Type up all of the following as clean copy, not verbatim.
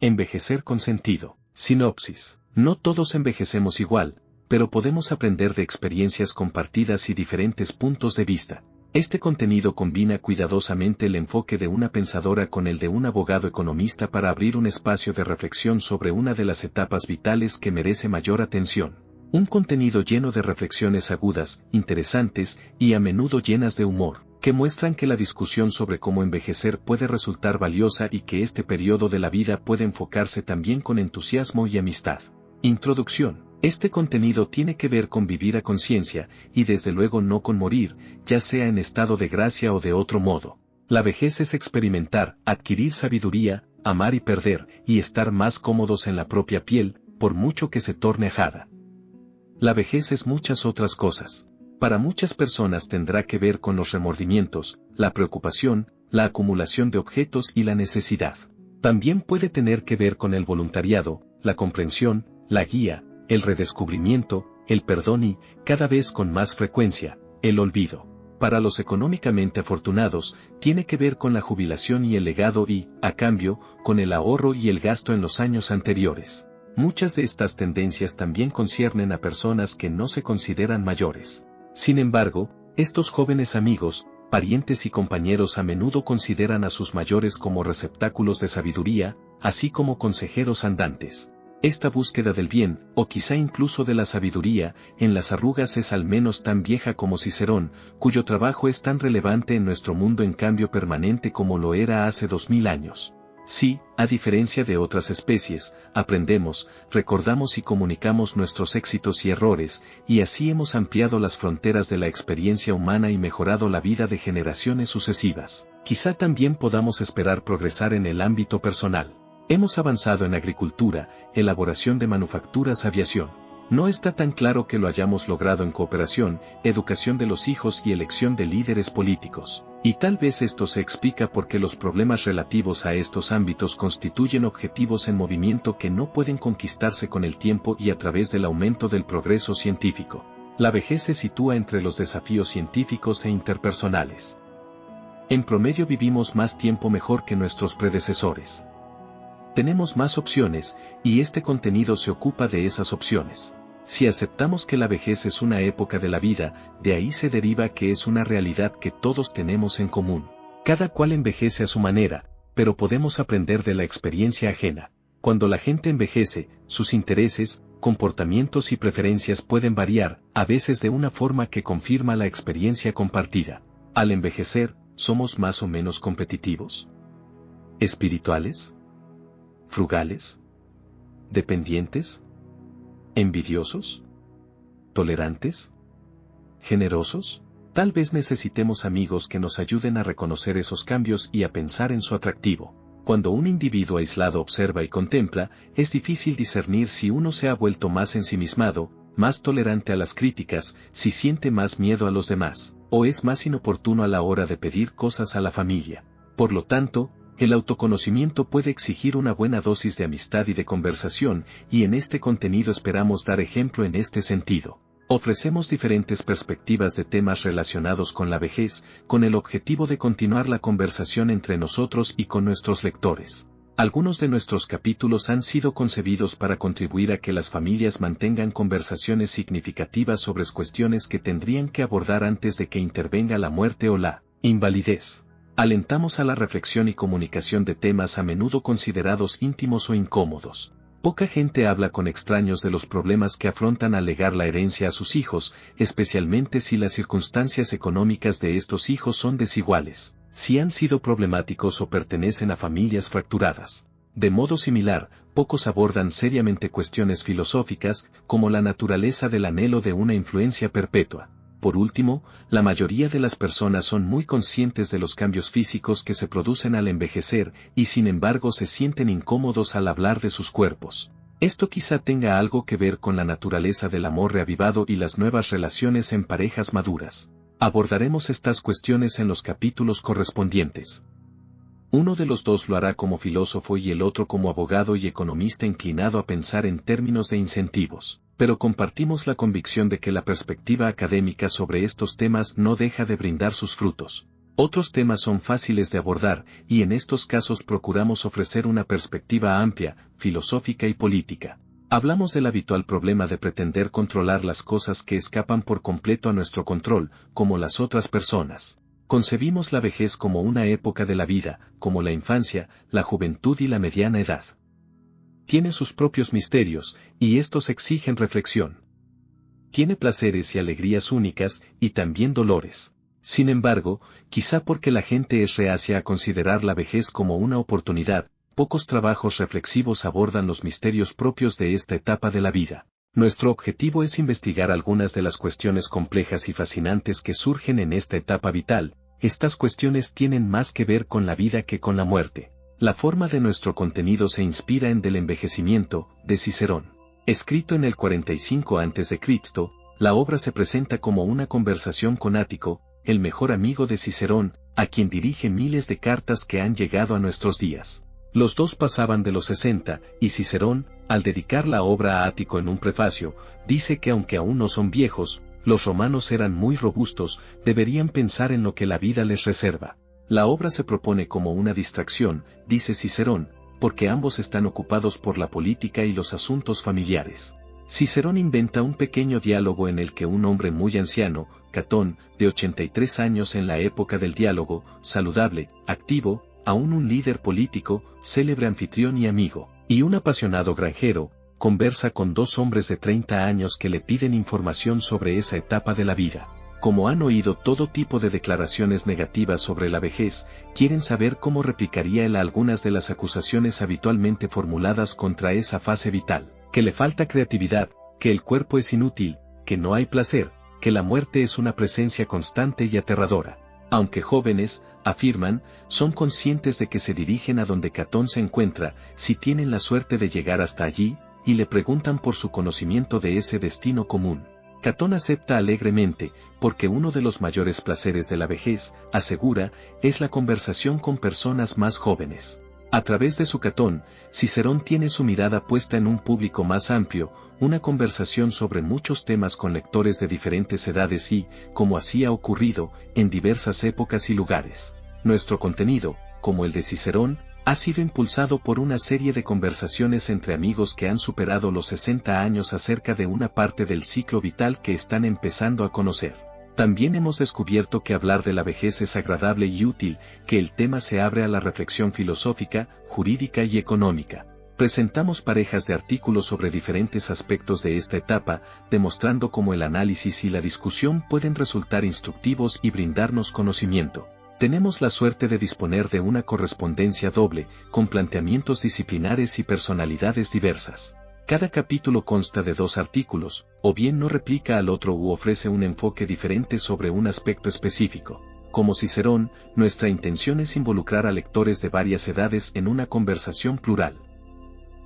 Envejecer con sentido. Sinopsis. No todos envejecemos igual, pero podemos aprender de experiencias compartidas y diferentes puntos de vista. Este contenido combina cuidadosamente el enfoque de una pensadora con el de un abogado economista para abrir un espacio de reflexión sobre una de las etapas vitales que merece mayor atención. Un contenido lleno de reflexiones agudas, interesantes y a menudo llenas de humor, que muestran que la discusión sobre cómo envejecer puede resultar valiosa y que este periodo de la vida puede enfocarse también con entusiasmo y amistad. Introducción. Este contenido tiene que ver con vivir a conciencia, y desde luego no con morir, ya sea en estado de gracia o de otro modo. La vejez es experimentar, adquirir sabiduría, amar y perder, y estar más cómodos en la propia piel, por mucho que se torne ajada. La vejez es muchas otras cosas. Para muchas personas tendrá que ver con los remordimientos, la preocupación, la acumulación de objetos y la necesidad. También puede tener que ver con el voluntariado, la comprensión, la guía, el redescubrimiento, el perdón y, cada vez con más frecuencia, el olvido. Para los económicamente afortunados, tiene que ver con la jubilación y el legado y, a cambio, con el ahorro y el gasto en los años anteriores. Muchas de estas tendencias también conciernen a personas que no se consideran mayores. Sin embargo, estos jóvenes amigos, parientes y compañeros a menudo consideran a sus mayores como receptáculos de sabiduría, así como consejeros andantes. Esta búsqueda del bien, o quizá incluso de la sabiduría, en las arrugas es al menos tan vieja como Cicerón, cuyo trabajo es tan relevante en nuestro mundo en cambio permanente como lo era hace 2000 años. Sí, a diferencia de otras especies, aprendemos, recordamos y comunicamos nuestros éxitos y errores, y así hemos ampliado las fronteras de la experiencia humana y mejorado la vida de generaciones sucesivas. Quizá también podamos esperar progresar en el ámbito personal. Hemos avanzado en agricultura, elaboración de manufacturas, aviación. No está tan claro que lo hayamos logrado en cooperación, educación de los hijos y elección de líderes políticos. Y tal vez esto se explica porque los problemas relativos a estos ámbitos constituyen objetivos en movimiento que no pueden conquistarse con el tiempo y a través del aumento del progreso científico. La vejez se sitúa entre los desafíos científicos e interpersonales. En promedio vivimos más tiempo mejor que nuestros predecesores. Tenemos más opciones, y este contenido se ocupa de esas opciones. Si aceptamos que la vejez es una época de la vida, de ahí se deriva que es una realidad que todos tenemos en común. Cada cual envejece a su manera, pero podemos aprender de la experiencia ajena. Cuando la gente envejece, sus intereses, comportamientos y preferencias pueden variar, a veces de una forma que confirma la experiencia compartida. Al envejecer, ¿somos más o menos competitivos? ¿Espirituales? ¿Frugales? ¿Dependientes? ¿Envidiosos? ¿Tolerantes? ¿Generosos? Tal vez necesitemos amigos que nos ayuden a reconocer esos cambios y a pensar en su atractivo. Cuando un individuo aislado observa y contempla, es difícil discernir si uno se ha vuelto más ensimismado, más tolerante a las críticas, si siente más miedo a los demás, o es más inoportuno a la hora de pedir cosas a la familia. Por lo tanto, el autoconocimiento puede exigir una buena dosis de amistad y de conversación, y en este contenido esperamos dar ejemplo en este sentido. Ofrecemos diferentes perspectivas de temas relacionados con la vejez, con el objetivo de continuar la conversación entre nosotros y con nuestros lectores. Algunos de nuestros capítulos han sido concebidos para contribuir a que las familias mantengan conversaciones significativas sobre cuestiones que tendrían que abordar antes de que intervenga la muerte o la invalidez. Alentamos a la reflexión y comunicación de temas a menudo considerados íntimos o incómodos. Poca gente habla con extraños de los problemas que afrontan al legar la herencia a sus hijos, especialmente si las circunstancias económicas de estos hijos son desiguales, si han sido problemáticos o pertenecen a familias fracturadas. De modo similar, pocos abordan seriamente cuestiones filosóficas, como la naturaleza del anhelo de una influencia perpetua. Por último, la mayoría de las personas son muy conscientes de los cambios físicos que se producen al envejecer, y sin embargo se sienten incómodos al hablar de sus cuerpos. Esto quizá tenga algo que ver con la naturaleza del amor reavivado y las nuevas relaciones en parejas maduras. Abordaremos estas cuestiones en los capítulos correspondientes. Uno de los dos lo hará como filósofo y el otro como abogado y economista inclinado a pensar en términos de incentivos, pero compartimos la convicción de que la perspectiva académica sobre estos temas no deja de brindar sus frutos. Otros temas son fáciles de abordar, y en estos casos procuramos ofrecer una perspectiva amplia, filosófica y política. Hablamos del habitual problema de pretender controlar las cosas que escapan por completo a nuestro control, como las otras personas. Concebimos la vejez como una época de la vida, como la infancia, la juventud y la mediana edad. Tiene sus propios misterios, y estos exigen reflexión. Tiene placeres y alegrías únicas, y también dolores. Sin embargo, quizá porque la gente es reacia a considerar la vejez como una oportunidad, pocos trabajos reflexivos abordan los misterios propios de esta etapa de la vida. Nuestro objetivo es investigar algunas de las cuestiones complejas y fascinantes que surgen en esta etapa vital. Estas cuestiones tienen más que ver con la vida que con la muerte. La forma de nuestro contenido se inspira en Del envejecimiento, de Cicerón. Escrito en el 45 a.C., la obra se presenta como una conversación con Ático, el mejor amigo de Cicerón, a quien dirige miles de cartas que han llegado a nuestros días. Los dos pasaban de los 60, y Cicerón, al dedicar la obra a Ático en un prefacio, dice que aunque aún no son viejos, los romanos eran muy robustos, deberían pensar en lo que la vida les reserva. La obra se propone como una distracción, dice Cicerón, porque ambos están ocupados por la política y los asuntos familiares. Cicerón inventa un pequeño diálogo en el que un hombre muy anciano, Catón, de 83 años en la época del diálogo, saludable, activo, aún un líder político, célebre anfitrión y amigo, y un apasionado granjero, conversa con dos hombres de 30 años que le piden información sobre esa etapa de la vida. Como han oído todo tipo de declaraciones negativas sobre la vejez, quieren saber cómo replicaría él algunas de las acusaciones habitualmente formuladas contra esa fase vital, que le falta creatividad, que el cuerpo es inútil, que no hay placer, que la muerte es una presencia constante y aterradora. Aunque jóvenes, afirman, son conscientes de que se dirigen a donde Catón se encuentra, si tienen la suerte de llegar hasta allí, y le preguntan por su conocimiento de ese destino común. Catón acepta alegremente, porque uno de los mayores placeres de la vejez, asegura, es la conversación con personas más jóvenes. A través de su Catón, Cicerón tiene su mirada puesta en un público más amplio, una conversación sobre muchos temas con lectores de diferentes edades y, como así ha ocurrido, en diversas épocas y lugares. Nuestro contenido, como el de Cicerón, ha sido impulsado por una serie de conversaciones entre amigos que han superado los 60 años acerca de una parte del ciclo vital que están empezando a conocer. También hemos descubierto que hablar de la vejez es agradable y útil, que el tema se abre a la reflexión filosófica, jurídica y económica. Presentamos parejas de artículos sobre diferentes aspectos de esta etapa, demostrando cómo el análisis y la discusión pueden resultar instructivos y brindarnos conocimiento. Tenemos la suerte de disponer de una correspondencia doble, con planteamientos disciplinares y personalidades diversas. Cada capítulo consta de 2 artículos, o bien no replica al otro u ofrece un enfoque diferente sobre un aspecto específico. Como Cicerón, nuestra intención es involucrar a lectores de varias edades en una conversación plural.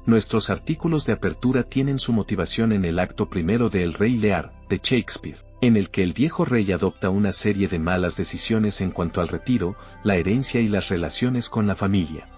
Nuestros artículos de apertura tienen su motivación en el acto primero de El Rey Lear, de Shakespeare, en el que el viejo rey adopta una serie de malas decisiones en cuanto al retiro, la herencia y las relaciones con la familia.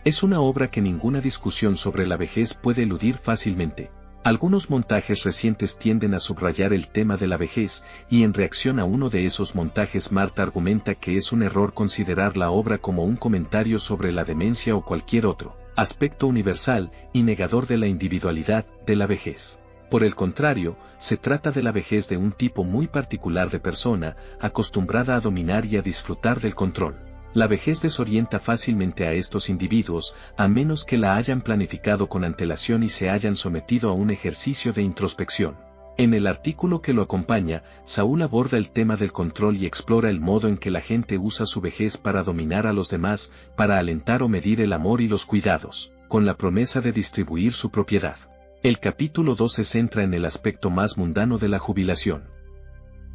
Es una obra que ninguna discusión sobre la vejez puede eludir fácilmente. Algunos montajes recientes tienden a subrayar el tema de la vejez, y en reacción a uno de esos montajes Marta argumenta que es un error considerar la obra como un comentario sobre la demencia o cualquier otro aspecto universal y negador de la individualidad de la vejez. Por el contrario, se trata de la vejez de un tipo muy particular de persona, acostumbrada a dominar y a disfrutar del control. La vejez desorienta fácilmente a estos individuos, a menos que la hayan planificado con antelación y se hayan sometido a un ejercicio de introspección. En el artículo que lo acompaña, Saúl aborda el tema del control y explora el modo en que la gente usa su vejez para dominar a los demás, para alentar o medir el amor y los cuidados, con la promesa de distribuir su propiedad. El capítulo 2 se centra en el aspecto más mundano de la jubilación.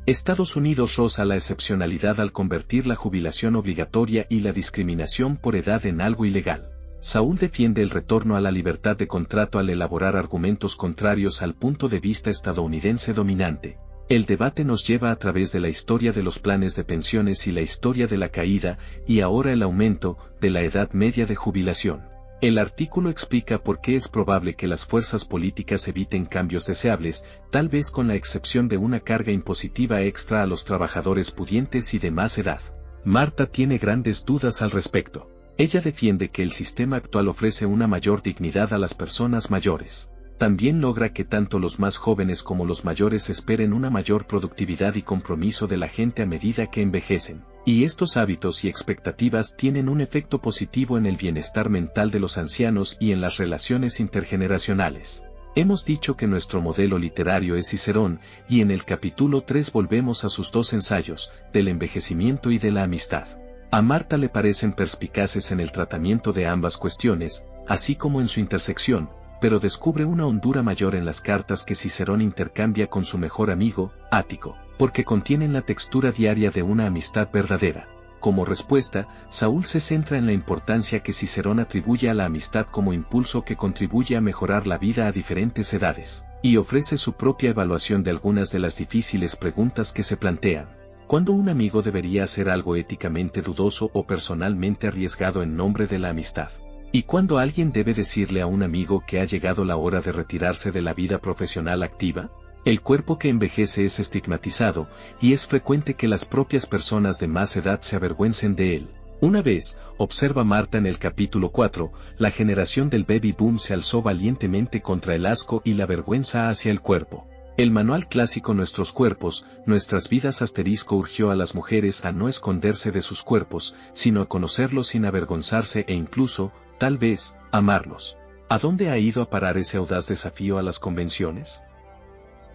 Estados Unidos roza la excepcionalidad al convertir la jubilación obligatoria y la discriminación por edad en algo ilegal. Saúl defiende el retorno a la libertad de contrato al elaborar argumentos contrarios al punto de vista estadounidense dominante. El debate nos lleva a través de la historia de los planes de pensiones y la historia de la caída, y ahora el aumento, de la edad media de jubilación. El artículo explica por qué es probable que las fuerzas políticas eviten cambios deseables, tal vez con la excepción de una carga impositiva extra a los trabajadores pudientes y de más edad. Marta tiene grandes dudas al respecto. Ella defiende que el sistema actual ofrece una mayor dignidad a las personas mayores. También logra que tanto los más jóvenes como los mayores esperen una mayor productividad y compromiso de la gente a medida que envejecen. Y estos hábitos y expectativas tienen un efecto positivo en el bienestar mental de los ancianos y en las relaciones intergeneracionales. Hemos dicho que nuestro modelo literario es Cicerón, y en el capítulo 3 volvemos a sus dos ensayos, del envejecimiento y de la amistad. A Marta le parecen perspicaces en el tratamiento de ambas cuestiones, así como en su intersección, pero descubre una hondura mayor en las cartas que Cicerón intercambia con su mejor amigo, Ático, porque contienen la textura diaria de una amistad verdadera. Como respuesta, Saúl se centra en la importancia que Cicerón atribuye a la amistad como impulso que contribuye a mejorar la vida a diferentes edades, y ofrece su propia evaluación de algunas de las difíciles preguntas que se plantean. ¿Cuándo un amigo debería hacer algo éticamente dudoso o personalmente arriesgado en nombre de la amistad? ¿Y cuándo alguien debe decirle a un amigo que ha llegado la hora de retirarse de la vida profesional activa? El cuerpo que envejece es estigmatizado, y es frecuente que las propias personas de más edad se avergüencen de él. Una vez, observa Marta en el capítulo 4, la generación del baby boom se alzó valientemente contra el asco y la vergüenza hacia el cuerpo. El manual clásico Nuestros cuerpos, nuestras vidas * urgió a las mujeres a no esconderse de sus cuerpos, sino a conocerlos sin avergonzarse e incluso, tal vez, amarlos. ¿A dónde ha ido a parar ese audaz desafío a las convenciones?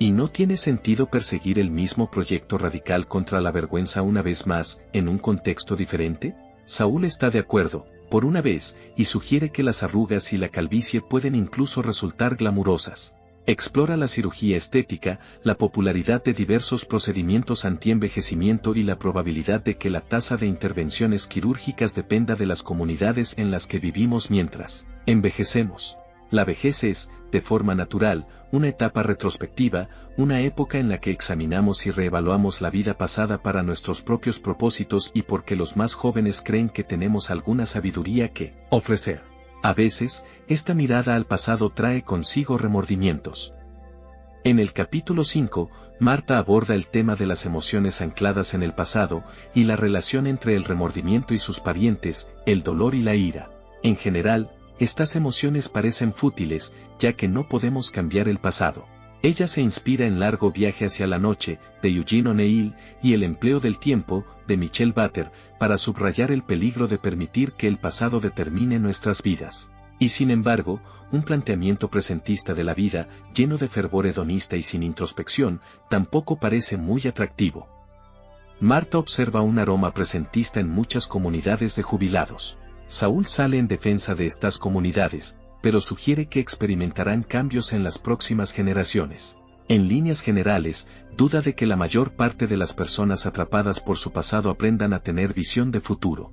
¿Y no tiene sentido perseguir el mismo proyecto radical contra la vergüenza una vez más, en un contexto diferente? Saúl está de acuerdo, por una vez, y sugiere que las arrugas y la calvicie pueden incluso resultar glamurosas. Explora la cirugía estética, la popularidad de diversos procedimientos antienvejecimiento y la probabilidad de que la tasa de intervenciones quirúrgicas dependa de las comunidades en las que vivimos mientras envejecemos. La vejez es, de forma natural, una etapa retrospectiva, una época en la que examinamos y reevaluamos la vida pasada para nuestros propios propósitos y porque los más jóvenes creen que tenemos alguna sabiduría que ofrecer. A veces, esta mirada al pasado trae consigo remordimientos. En el capítulo 5, Marta aborda el tema de las emociones ancladas en el pasado y la relación entre el remordimiento y sus parientes, el dolor y la ira. En general, estas emociones parecen fútiles, ya que no podemos cambiar el pasado. Ella se inspira en Largo viaje hacia la noche, de Eugene O'Neill, y El empleo del tiempo, de Michelle Batter, para subrayar el peligro de permitir que el pasado determine nuestras vidas. Y sin embargo, un planteamiento presentista de la vida, lleno de fervor hedonista y sin introspección, tampoco parece muy atractivo. Marta observa un aroma presentista en muchas comunidades de jubilados. Saúl sale en defensa de estas comunidades, pero sugiere que experimentarán cambios en las próximas generaciones. En líneas generales, duda de que la mayor parte de las personas atrapadas por su pasado aprendan a tener visión de futuro.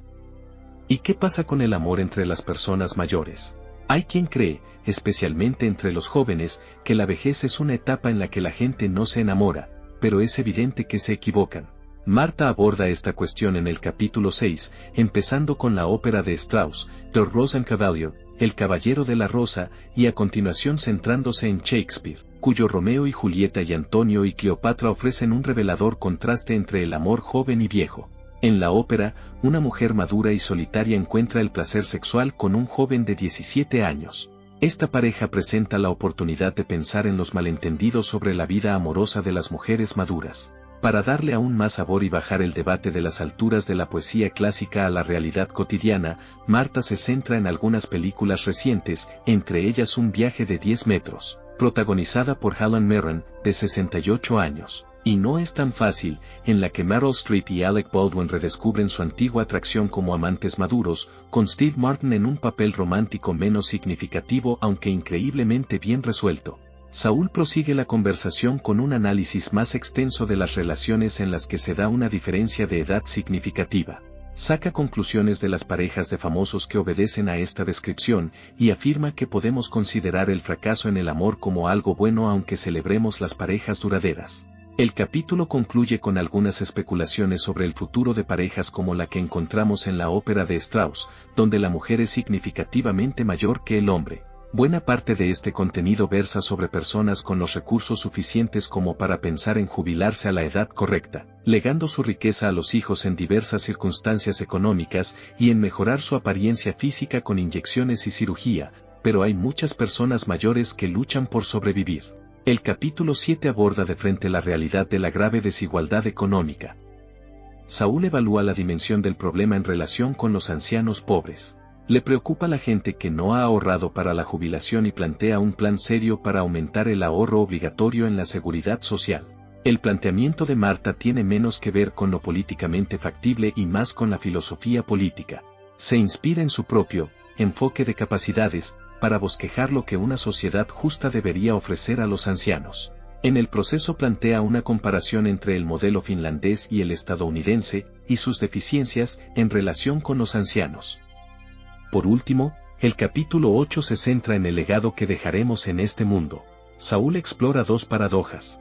¿Y qué pasa con el amor entre las personas mayores? Hay quien cree, especialmente entre los jóvenes, que la vejez es una etapa en la que la gente no se enamora, pero es evidente que se equivocan. Marta aborda esta cuestión en el capítulo 6, empezando con la ópera de Strauss, The Rosenkavalier, El Caballero de la Rosa, y a continuación centrándose en Shakespeare, cuyo Romeo y Julieta y Antonio y Cleopatra ofrecen un revelador contraste entre el amor joven y viejo. En la ópera, una mujer madura y solitaria encuentra el placer sexual con un joven de 17 años. Esta pareja presenta la oportunidad de pensar en los malentendidos sobre la vida amorosa de las mujeres maduras. Para darle aún más sabor y bajar el debate de las alturas de la poesía clásica a la realidad cotidiana, Marta se centra en algunas películas recientes, entre ellas Un viaje de 10 metros, protagonizada por Helen Mirren, de 68 años. Y no es tan fácil, en la que Meryl Streep y Alec Baldwin redescubren su antigua atracción como amantes maduros, con Steve Martin en un papel romántico menos significativo aunque increíblemente bien resuelto. Saúl prosigue la conversación con un análisis más extenso de las relaciones en las que se da una diferencia de edad significativa. Saca conclusiones de las parejas de famosos que obedecen a esta descripción, y afirma que podemos considerar el fracaso en el amor como algo bueno aunque celebremos las parejas duraderas. El capítulo concluye con algunas especulaciones sobre el futuro de parejas como la que encontramos en la ópera de Strauss, donde la mujer es significativamente mayor que el hombre. Buena parte de este contenido versa sobre personas con los recursos suficientes como para pensar en jubilarse a la edad correcta, legando su riqueza a los hijos en diversas circunstancias económicas y en mejorar su apariencia física con inyecciones y cirugía, pero hay muchas personas mayores que luchan por sobrevivir. El capítulo 7 aborda de frente la realidad de la grave desigualdad económica. Saúl evalúa la dimensión del problema en relación con los ancianos pobres. Le preocupa la gente que no ha ahorrado para la jubilación y plantea un plan serio para aumentar el ahorro obligatorio en la seguridad social. El planteamiento de Marta tiene menos que ver con lo políticamente factible y más con la filosofía política. Se inspira en su propio enfoque de capacidades para bosquejar lo que una sociedad justa debería ofrecer a los ancianos. En el proceso plantea una comparación entre el modelo finlandés y el estadounidense y sus deficiencias en relación con los ancianos. Por último, el capítulo 8 se centra en el legado que dejaremos en este mundo. Saúl explora dos paradojas.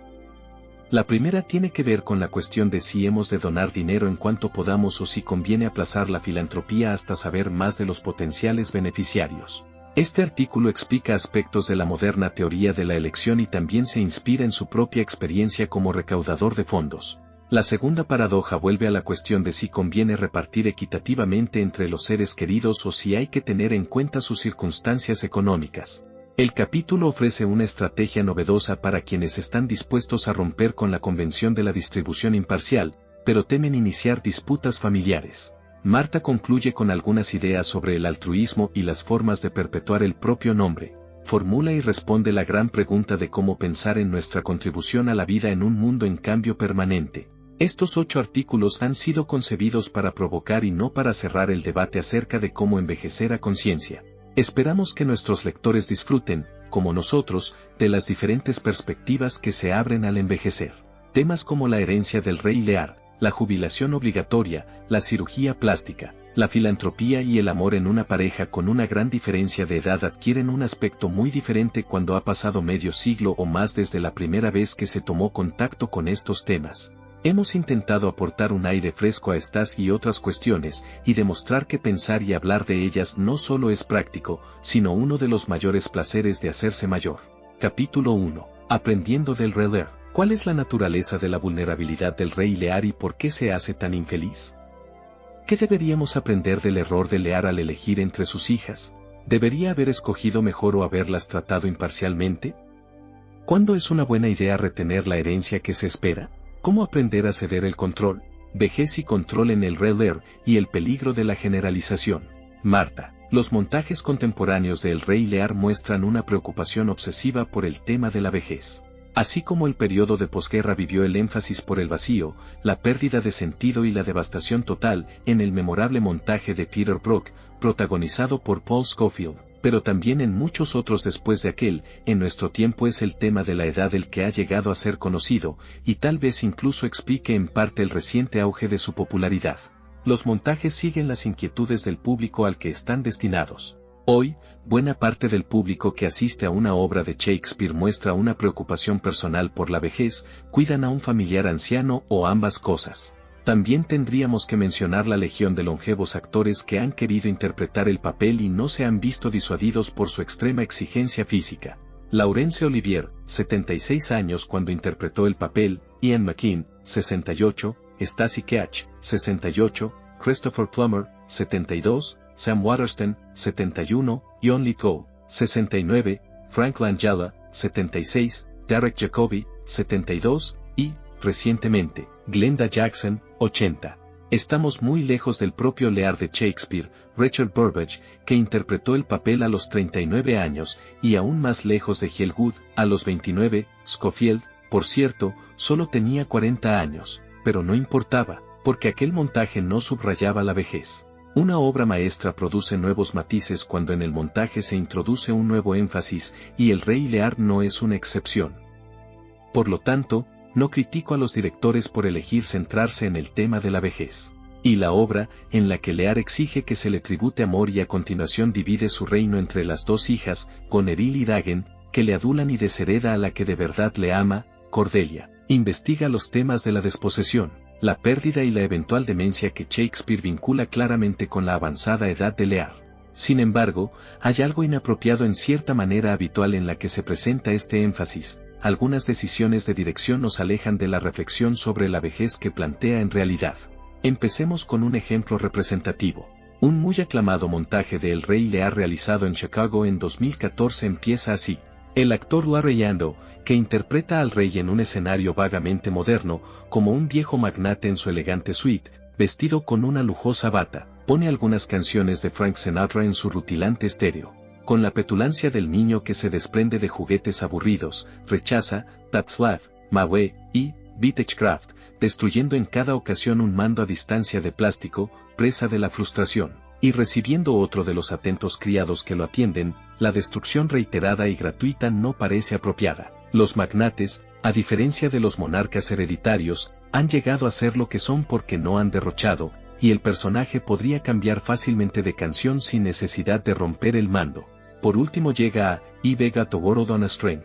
La primera tiene que ver con la cuestión de si hemos de donar dinero en cuanto podamos o si conviene aplazar la filantropía hasta saber más de los potenciales beneficiarios. Este artículo explica aspectos de la moderna teoría de la elección y también se inspira en su propia experiencia como recaudador de fondos. La segunda paradoja vuelve a la cuestión de si conviene repartir equitativamente entre los seres queridos o si hay que tener en cuenta sus circunstancias económicas. El capítulo ofrece una estrategia novedosa para quienes están dispuestos a romper con la convención de la distribución imparcial, pero temen iniciar disputas familiares. Marta concluye con algunas ideas sobre el altruismo y las formas de perpetuar el propio nombre. Formula y responde la gran pregunta de cómo pensar en nuestra contribución a la vida en un mundo en cambio permanente. Estos 8 artículos han sido concebidos para provocar y no para cerrar el debate acerca de cómo envejecer a conciencia. Esperamos que nuestros lectores disfruten, como nosotros, de las diferentes perspectivas que se abren al envejecer. Temas como la herencia del rey Lear, la jubilación obligatoria, la cirugía plástica, la filantropía y el amor en una pareja con una gran diferencia de edad adquieren un aspecto muy diferente cuando ha pasado medio siglo o más desde la primera vez que se tomó contacto con estos temas. Hemos intentado aportar un aire fresco a estas y otras cuestiones y demostrar que pensar y hablar de ellas no solo es práctico, sino uno de los mayores placeres de hacerse mayor. Capítulo 1. Aprendiendo del rey Lear. ¿Cuál es la naturaleza de la vulnerabilidad del rey Lear y por qué se hace tan infeliz? ¿Qué deberíamos aprender del error de Lear al elegir entre sus hijas? ¿Debería haber escogido mejor o haberlas tratado imparcialmente? ¿Cuándo es una buena idea retener la herencia que se espera? ¿Cómo aprender a ceder el control, vejez y control en el rey Lear y el peligro de la generalización? Marta. Los montajes contemporáneos del rey Lear muestran una preocupación obsesiva por el tema de la vejez. Así como el periodo de posguerra vivió el énfasis por el vacío, la pérdida de sentido y la devastación total en el memorable montaje de Peter Brook, protagonizado por Paul Scofield, pero también en muchos otros después de aquel, en nuestro tiempo es el tema de la edad el que ha llegado a ser conocido, y tal vez incluso explique en parte el reciente auge de su popularidad. Los montajes siguen las inquietudes del público al que están destinados. Hoy, buena parte del público que asiste a una obra de Shakespeare muestra una preocupación personal por la vejez, cuidan a un familiar anciano o ambas cosas. También tendríamos que mencionar la legión de longevos actores que han querido interpretar el papel y no se han visto disuadidos por su extrema exigencia física. Laurence Olivier, 76 años cuando interpretó el papel, Ian McKellen, 68, Stacy Keach, 68, Christopher Plummer, 72, Sam Waterston, 71, John Lithgow, 69, Frank Langella, 76, Derek Jacobi, 72, y, recientemente, Glenda Jackson, 80. Estamos muy lejos del propio Lear de Shakespeare, Richard Burbage, que interpretó el papel a los 39 años, y aún más lejos de Gielgud, a los 29, Scofield, por cierto, solo tenía 40 años, pero no importaba, porque aquel montaje no subrayaba la vejez. Una obra maestra produce nuevos matices cuando en el montaje se introduce un nuevo énfasis, y el rey Lear no es una excepción. Por lo tanto, no critico a los directores por elegir centrarse en el tema de la vejez. Y la obra, en la que Lear exige que se le tribute amor y a continuación divide su reino entre las dos hijas, Goneril y Dagen, que le adulan y deshereda a la que de verdad le ama, Cordelia. Investiga los temas de la desposesión, la pérdida y la eventual demencia que Shakespeare vincula claramente con la avanzada edad de Lear. Sin embargo, hay algo inapropiado en cierta manera habitual en la que se presenta este énfasis. Algunas decisiones de dirección nos alejan de la reflexión sobre la vejez que plantea en realidad. Empecemos con un ejemplo representativo. Un muy aclamado montaje de El Rey Lear realizado en Chicago en 2014 empieza así. El actor Larry Yando, que interpreta al rey en un escenario vagamente moderno, como un viejo magnate en su elegante suite, vestido con una lujosa bata, pone algunas canciones de Frank Sinatra en su rutilante estéreo. Con la petulancia del niño que se desprende de juguetes aburridos, rechaza That's Life, My Way y Beechcraft, destruyendo en cada ocasión un mando a distancia de plástico, presa de la frustración, y recibiendo otro de los atentos criados que lo atienden. La destrucción reiterada y gratuita no parece apropiada. Los magnates, a diferencia de los monarcas hereditarios, han llegado a ser lo que son porque no han derrochado, y el personaje podría cambiar fácilmente de canción sin necesidad de romper el mando. Por último llega a I Got the World on a String.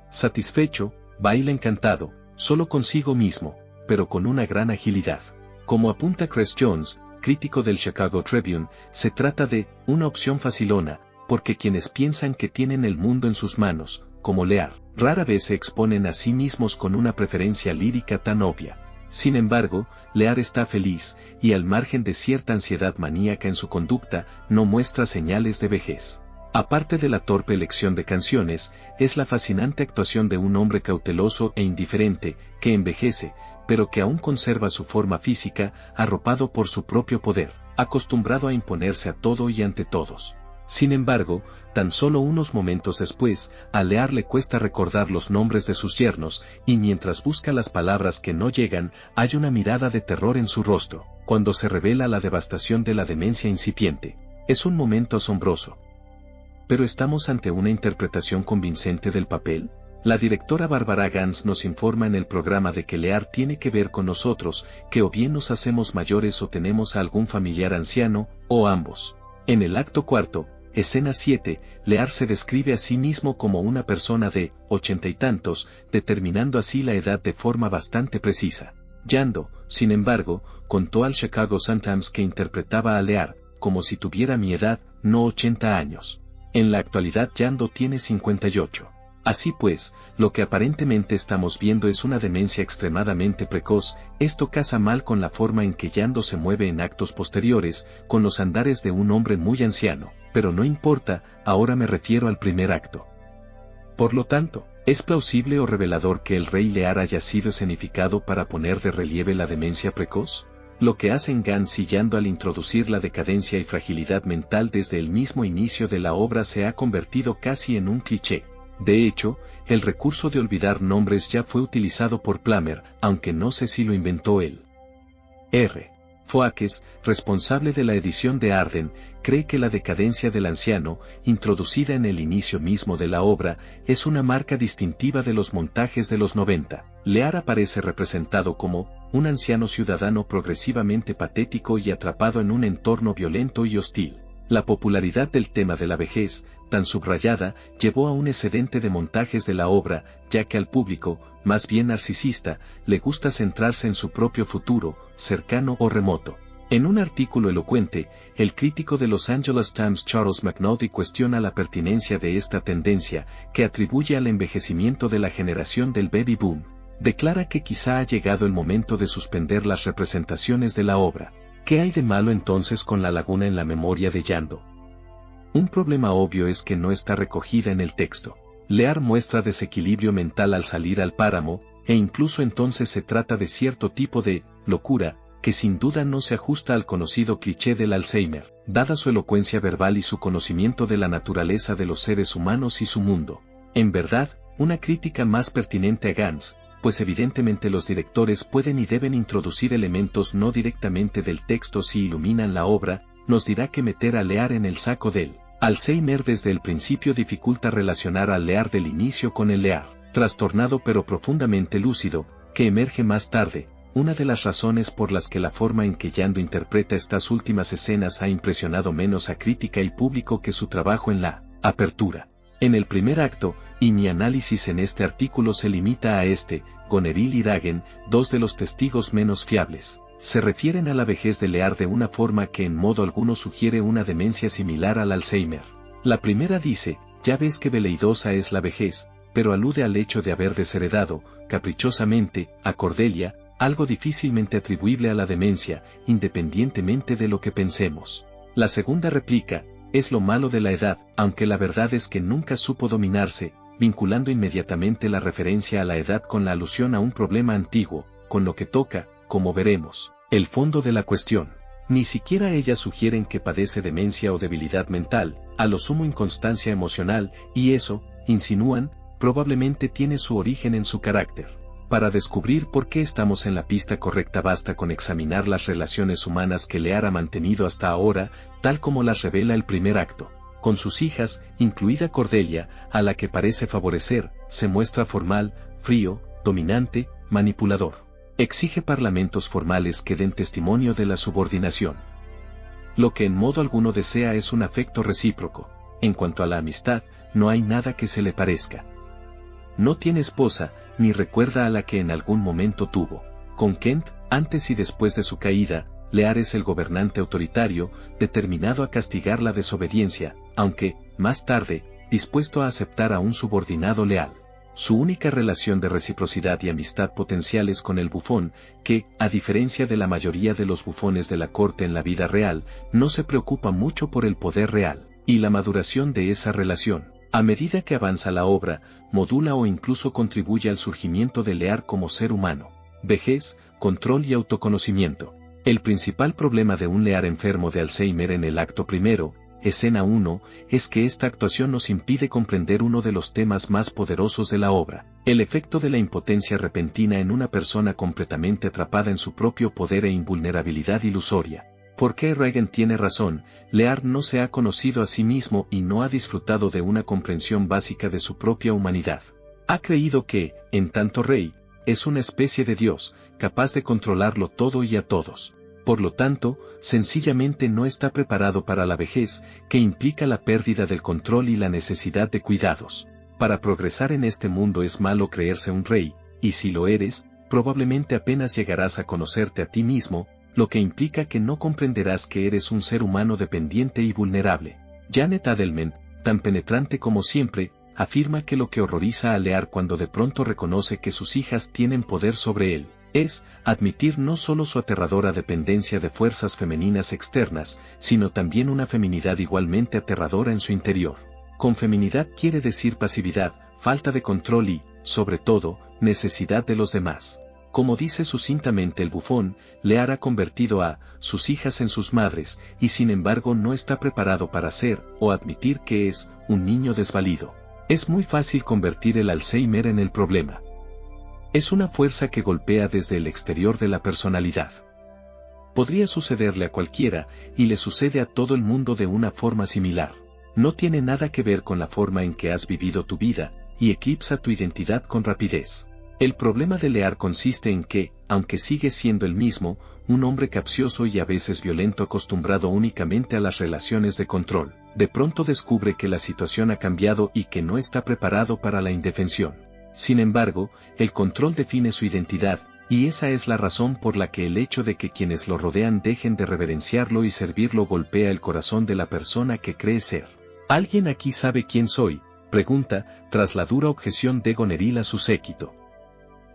Satisfecho, baila encantado, solo consigo mismo, pero con una gran agilidad. Como apunta Chris Jones, crítico del Chicago Tribune, se trata de una opción facilona, porque quienes piensan que tienen el mundo en sus manos, como Lear, rara vez se exponen a sí mismos con una preferencia lírica tan obvia. Sin embargo, Lear está feliz, y al margen de cierta ansiedad maníaca en su conducta, no muestra señales de vejez. Aparte de la torpe elección de canciones, es la fascinante actuación de un hombre cauteloso e indiferente, que envejece, pero que aún conserva su forma física, arropado por su propio poder, acostumbrado a imponerse a todo y ante todos. Sin embargo, tan solo unos momentos después, a Lear le cuesta recordar los nombres de sus yernos, y mientras busca las palabras que no llegan, hay una mirada de terror en su rostro, cuando se revela la devastación de la demencia incipiente. Es un momento asombroso. ¿Pero estamos ante una interpretación convincente del papel? La directora Barbara Gans nos informa en el programa de que Lear tiene que ver con nosotros, que o bien nos hacemos mayores o tenemos a algún familiar anciano, o ambos. En el acto cuarto, escena 7, Lear se describe a sí mismo como una persona de 80 y tantos, determinando así la edad de forma bastante precisa. Yando, sin embargo, contó al Chicago Sun-Times que interpretaba a Lear, como si tuviera mi edad, no 80 años. En la actualidad Yando tiene 58. Así pues, lo que aparentemente estamos viendo es una demencia extremadamente precoz. Esto casa mal con la forma en que Yando se mueve en actos posteriores, con los andares de un hombre muy anciano, pero no importa, ahora me refiero al primer acto. Por lo tanto, ¿es plausible o revelador que el rey Lear haya sido escenificado para poner de relieve la demencia precoz? Lo que hacen Gans y Yando al introducir la decadencia y fragilidad mental desde el mismo inicio de la obra se ha convertido casi en un cliché. De hecho, el recurso de olvidar nombres ya fue utilizado por Plummer, aunque no sé si lo inventó él. R. Foakes, responsable de la edición de Arden, cree que la decadencia del anciano, introducida en el inicio mismo de la obra, es una marca distintiva de los montajes de los 90. Lear aparece representado como un anciano ciudadano progresivamente patético y atrapado en un entorno violento y hostil. La popularidad del tema de la vejez, tan subrayada, llevó a un excedente de montajes de la obra, ya que al público, más bien narcisista, le gusta centrarse en su propio futuro, cercano o remoto. En un artículo elocuente, el crítico de Los Angeles Times Charles McNulty cuestiona la pertinencia de esta tendencia, que atribuye al envejecimiento de la generación del baby boom. Declara que quizá ha llegado el momento de suspender las representaciones de la obra. ¿Qué hay de malo entonces con la laguna en la memoria de Yando? Un problema obvio es que no está recogida en el texto. Lear muestra desequilibrio mental al salir al páramo, e incluso entonces se trata de cierto tipo de locura, que sin duda no se ajusta al conocido cliché del Alzheimer, dada su elocuencia verbal y su conocimiento de la naturaleza de los seres humanos y su mundo. En verdad, una crítica más pertinente a Gans, pues evidentemente los directores pueden y deben introducir elementos no directamente del texto si iluminan la obra, nos dirá que meter a Lear en el saco del Alzheimer desde el principio dificulta relacionar al Lear del inicio con el Lear, trastornado pero profundamente lúcido, que emerge más tarde. Una de las razones por las que la forma en que Yando interpreta estas últimas escenas ha impresionado menos a crítica y público que su trabajo en la apertura. En el primer acto, y mi análisis en este artículo se limita a Goneril y Dagen, dos de los testigos menos fiables. se refieren a la vejez de Lear de una forma que en modo alguno sugiere una demencia similar al Alzheimer. La primera dice, ya ves que veleidosa es la vejez, pero alude al hecho de haber desheredado, caprichosamente, a Cordelia, algo difícilmente atribuible a la demencia, independientemente de lo que pensemos. La segunda replica, es lo malo de la edad, aunque la verdad es que nunca supo dominarse, vinculando inmediatamente la referencia a la edad con la alusión a un problema antiguo, con lo que toca, como veremos, el fondo de la cuestión. Ni siquiera ellas sugieren que padece demencia o debilidad mental, a lo sumo inconstancia emocional, y eso, insinúan, probablemente tiene su origen en su carácter. Para descubrir por qué estamos en la pista correcta basta con examinar las relaciones humanas que Lear ha mantenido hasta ahora, tal como las revela el primer acto. Con sus hijas, incluida Cordelia, a la que parece favorecer, se muestra formal, frío, dominante, manipulador. Exige parlamentos formales que den testimonio de la subordinación. Lo que en modo alguno desea es un afecto recíproco. En cuanto a la amistad, no hay nada que se le parezca. No tiene esposa, ni recuerda a la que en algún momento tuvo. Con Kent, antes y después de su caída, Lear es el gobernante autoritario, determinado a castigar la desobediencia, aunque, más tarde, dispuesto a aceptar a un subordinado leal. Su única relación de reciprocidad y amistad potencial es con el bufón, que, a diferencia de la mayoría de los bufones de la corte en la vida real, no se preocupa mucho por el poder real, y la maduración de esa relación. A medida que avanza la obra, modula o incluso contribuye al surgimiento de Lear como ser humano. Vejez, control y autoconocimiento. El principal problema de un Lear enfermo de Alzheimer en el acto primero, escena 1, es que esta actuación nos impide comprender uno de los temas más poderosos de la obra, el efecto de la impotencia repentina en una persona completamente atrapada en su propio poder e invulnerabilidad ilusoria. ¿Por qué Reagan tiene razón? Lear no se ha conocido a sí mismo y no ha disfrutado de una comprensión básica de su propia humanidad. Ha creído que, en tanto rey, es una especie de Dios, capaz de controlarlo todo y a todos. Por lo tanto, sencillamente no está preparado para la vejez, que implica la pérdida del control y la necesidad de cuidados. Para progresar en este mundo es malo creerse un rey, y si lo eres, probablemente apenas llegarás a conocerte a ti mismo, lo que implica que no comprenderás que eres un ser humano dependiente y vulnerable. Janet Adelman, tan penetrante como siempre, afirma que lo que horroriza a Lear cuando de pronto reconoce que sus hijas tienen poder sobre él, es admitir no solo su aterradora dependencia de fuerzas femeninas externas, sino también una feminidad igualmente aterradora en su interior. Con feminidad quiere decir pasividad, falta de control y, sobre todo, necesidad de los demás. Como dice sucintamente el bufón, Lear ha convertido a sus hijas en sus madres, y sin embargo no está preparado para ser, o admitir que es, un niño desvalido. Es muy fácil convertir el Alzheimer en el problema. Es una fuerza que golpea desde el exterior de la personalidad. Podría sucederle a cualquiera, y le sucede a todo el mundo de una forma similar. No tiene nada que ver con la forma en que has vivido tu vida, y eclipsa tu identidad con rapidez. El problema de Lear consiste en que, aunque sigue siendo el mismo, un hombre capcioso y a veces violento acostumbrado únicamente a las relaciones de control, de pronto descubre que la situación ha cambiado y que no está preparado para la indefensión. Sin embargo, el control define su identidad, y esa es la razón por la que el hecho de que quienes lo rodean dejen de reverenciarlo y servirlo golpea el corazón de la persona que cree ser. ¿Alguien aquí sabe quién soy?, pregunta, tras la dura objeción de Goneril a su séquito.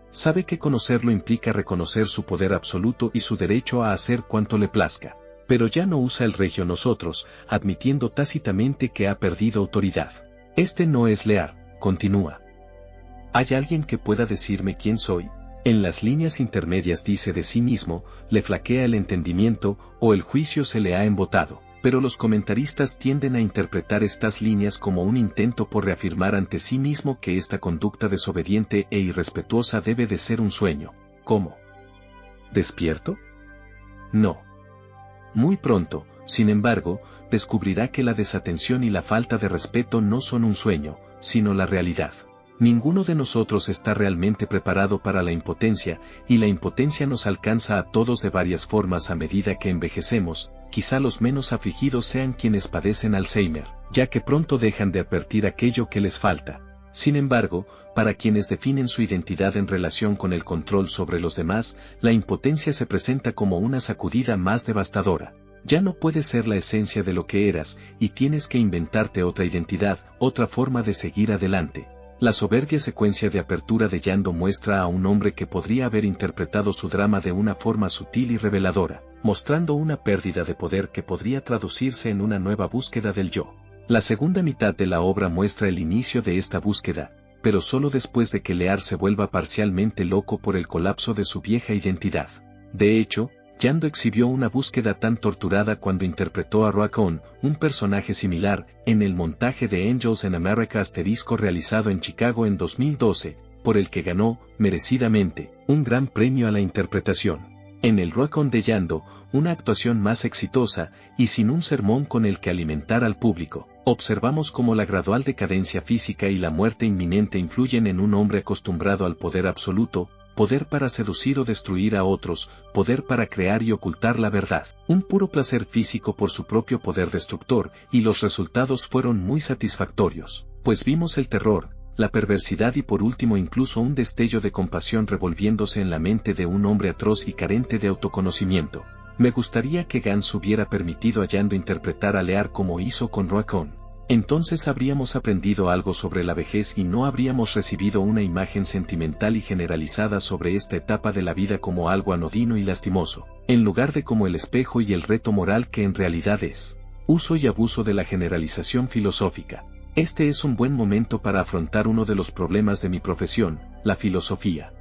Sabe que conocerlo implica reconocer su poder absoluto y su derecho a hacer cuanto le plazca. Pero ya no usa el regio nosotros, admitiendo tácitamente que ha perdido autoridad. Este no es Lear, continúa. ¿Hay alguien que pueda decirme quién soy? En las líneas intermedias dice de sí mismo, le flaquea el entendimiento, o el juicio se le ha embotado. Pero los comentaristas tienden a interpretar estas líneas como un intento por reafirmar ante sí mismo que esta conducta desobediente e irrespetuosa debe de ser un sueño. ¿Cómo? ¿Despierto? No. Muy pronto, sin embargo, descubrirá que la desatención y la falta de respeto no son un sueño, sino la realidad. Ninguno de nosotros está realmente preparado para la impotencia, y la impotencia nos alcanza a todos de varias formas a medida que envejecemos. Quizá los menos afligidos sean quienes padecen Alzheimer, ya que pronto dejan de advertir aquello que les falta. Sin embargo, para quienes definen su identidad en relación con el control sobre los demás, la impotencia se presenta como una sacudida más devastadora. Ya no puedes ser la esencia de lo que eras, y tienes que inventarte otra identidad, otra forma de seguir adelante. La soberbia secuencia de apertura de Yando muestra a un hombre que podría haber interpretado su drama de una forma sutil y reveladora, mostrando una pérdida de poder que podría traducirse en una nueva búsqueda del yo. La segunda mitad de la obra muestra el inicio de esta búsqueda, pero solo después de que Lear se vuelva parcialmente loco por el colapso de su vieja identidad. De hecho, Yando exhibió una búsqueda tan torturada cuando interpretó a Raccoon, un personaje similar, en el montaje de Angels in America realizado en Chicago en 2012, por el que ganó, merecidamente, un gran premio a la interpretación. En el Raccoon de Yando, una actuación más exitosa, y sin un sermón con el que alimentar al público, observamos cómo la gradual decadencia física y la muerte inminente influyen en un hombre acostumbrado al poder absoluto, poder para seducir o destruir a otros, poder para crear y ocultar la verdad, un puro placer físico por su propio poder destructor, y los resultados fueron muy satisfactorios, pues vimos el terror, la perversidad y por último incluso un destello de compasión revolviéndose en la mente de un hombre atroz y carente de autoconocimiento. Me gustaría que Gans hubiera permitido a Yando interpretar a Lear como hizo con Raccoon. Entonces habríamos aprendido algo sobre la vejez y no habríamos recibido una imagen sentimental y generalizada sobre esta etapa de la vida como algo anodino y lastimoso, en lugar de como el espejo y el reto moral que en realidad es. Uso y abuso de la generalización filosófica. Este es un buen momento para afrontar uno de los problemas de mi profesión, la filosofía.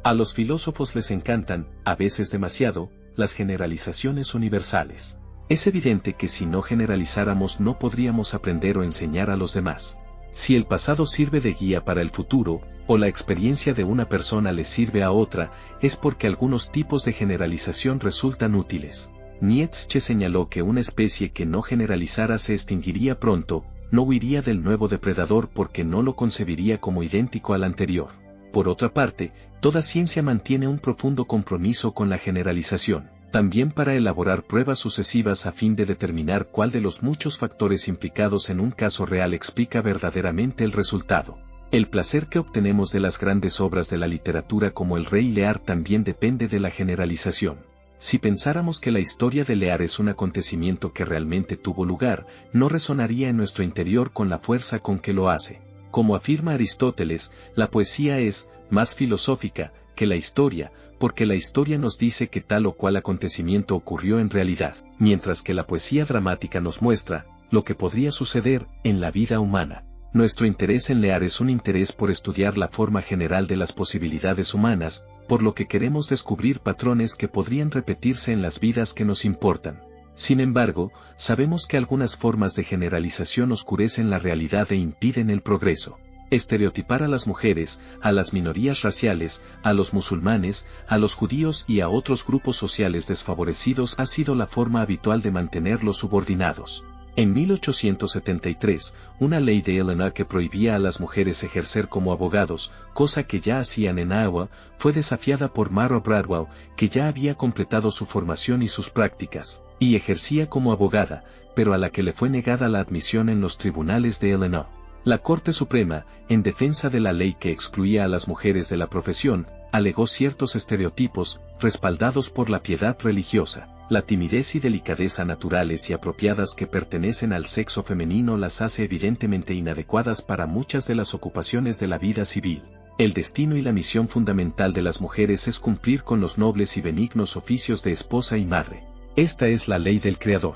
A los filósofos les encantan, a veces demasiado, las generalizaciones universales. Es evidente que si no generalizáramos no podríamos aprender o enseñar a los demás. Si el pasado sirve de guía para el futuro, o la experiencia de una persona le sirve a otra, es porque algunos tipos de generalización resultan útiles. Nietzsche señaló que una especie que no generalizara se extinguiría pronto, no huiría del nuevo depredador porque no lo concebiría como idéntico al anterior. Por otra parte, toda ciencia mantiene un profundo compromiso con la generalización, también para elaborar pruebas sucesivas a fin de determinar cuál de los muchos factores implicados en un caso real explica verdaderamente el resultado. El placer que obtenemos de las grandes obras de la literatura como El Rey Lear también depende de la generalización. Si pensáramos que la historia de Lear es un acontecimiento que realmente tuvo lugar, no resonaría en nuestro interior con la fuerza con que lo hace. Como afirma Aristóteles, la poesía es más filosófica que la historia, porque la historia nos dice que tal o cual acontecimiento ocurrió en realidad, mientras que la poesía dramática nos muestra lo que podría suceder en la vida humana. Nuestro interés en Lear es un interés por estudiar la forma general de las posibilidades humanas, por lo que queremos descubrir patrones que podrían repetirse en las vidas que nos importan. Sin embargo, sabemos que algunas formas de generalización oscurecen la realidad e impiden el progreso. Estereotipar a las mujeres, a las minorías raciales, a los musulmanes, a los judíos y a otros grupos sociales desfavorecidos ha sido la forma habitual de mantenerlos subordinados. En 1873, una ley de Illinois que prohibía a las mujeres ejercer como abogados, cosa que ya hacían en Iowa, fue desafiada por Mara Bradwell, que ya había completado su formación y sus prácticas, y ejercía como abogada, pero a la que le fue negada la admisión en los tribunales de Illinois. La Corte Suprema, en defensa de la ley que excluía a las mujeres de la profesión, alegó ciertos estereotipos, respaldados por la piedad religiosa, la timidez y delicadeza naturales y apropiadas que pertenecen al sexo femenino las hace evidentemente inadecuadas para muchas de las ocupaciones de la vida civil. El destino y la misión fundamental de las mujeres es cumplir con los nobles y benignos oficios de esposa y madre. Esta es la ley del Creador.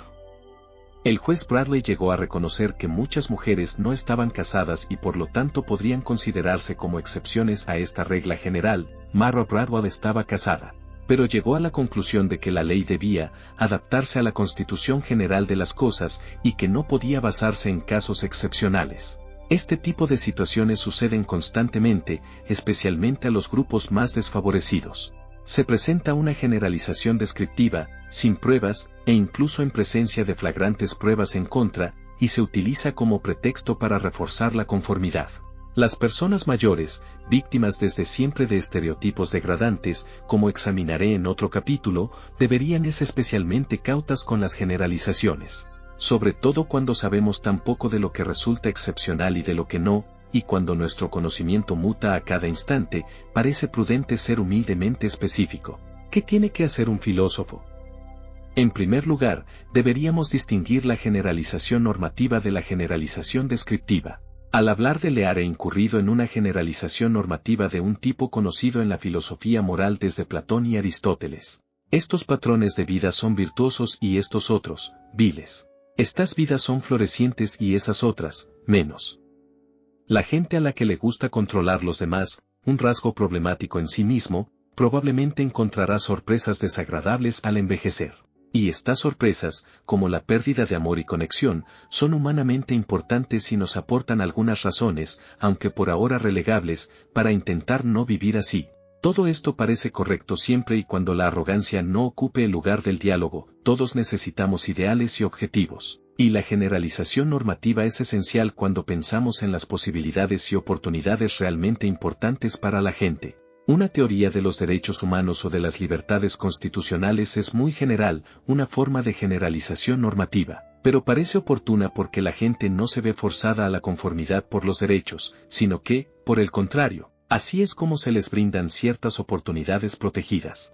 El juez Bradley llegó a reconocer que muchas mujeres no estaban casadas y por lo tanto podrían considerarse como excepciones a esta regla general. Mara Bradwell estaba casada, pero llegó a la conclusión de que la ley debía adaptarse a la constitución general de las cosas y que no podía basarse en casos excepcionales. Este tipo de situaciones suceden constantemente, especialmente a los grupos más desfavorecidos. Se presenta una generalización descriptiva, sin pruebas, e incluso en presencia de flagrantes pruebas en contra, y se utiliza como pretexto para reforzar la conformidad. Las personas mayores, víctimas desde siempre de estereotipos degradantes, como examinaré en otro capítulo, deberían ser especialmente cautas con las generalizaciones. Sobre todo cuando sabemos tan poco de lo que resulta excepcional y de lo que no, y cuando nuestro conocimiento muta a cada instante, parece prudente ser humildemente específico. ¿Qué tiene que hacer un filósofo? En primer lugar, deberíamos distinguir la generalización normativa de la generalización descriptiva. Al hablar de Lear he incurrido en una generalización normativa de un tipo conocido en la filosofía moral desde Platón y Aristóteles. Estos patrones de vida son virtuosos y estos otros, viles. Estas vidas son florecientes y esas otras, menos. La gente a la que le gusta controlar los demás, un rasgo problemático en sí mismo, probablemente encontrará sorpresas desagradables al envejecer. Y estas sorpresas, como la pérdida de amor y conexión, son humanamente importantes y nos aportan algunas razones, aunque por ahora relegables, para intentar no vivir así. Todo esto parece correcto siempre y cuando la arrogancia no ocupe el lugar del diálogo. Todos necesitamos ideales y objetivos. Y la generalización normativa es esencial cuando pensamos en las posibilidades y oportunidades realmente importantes para la gente. Una teoría de los derechos humanos o de las libertades constitucionales es muy general, una forma de generalización normativa, pero parece oportuna porque la gente no se ve forzada a la conformidad por los derechos, sino que, por el contrario, así es como se les brindan ciertas oportunidades protegidas.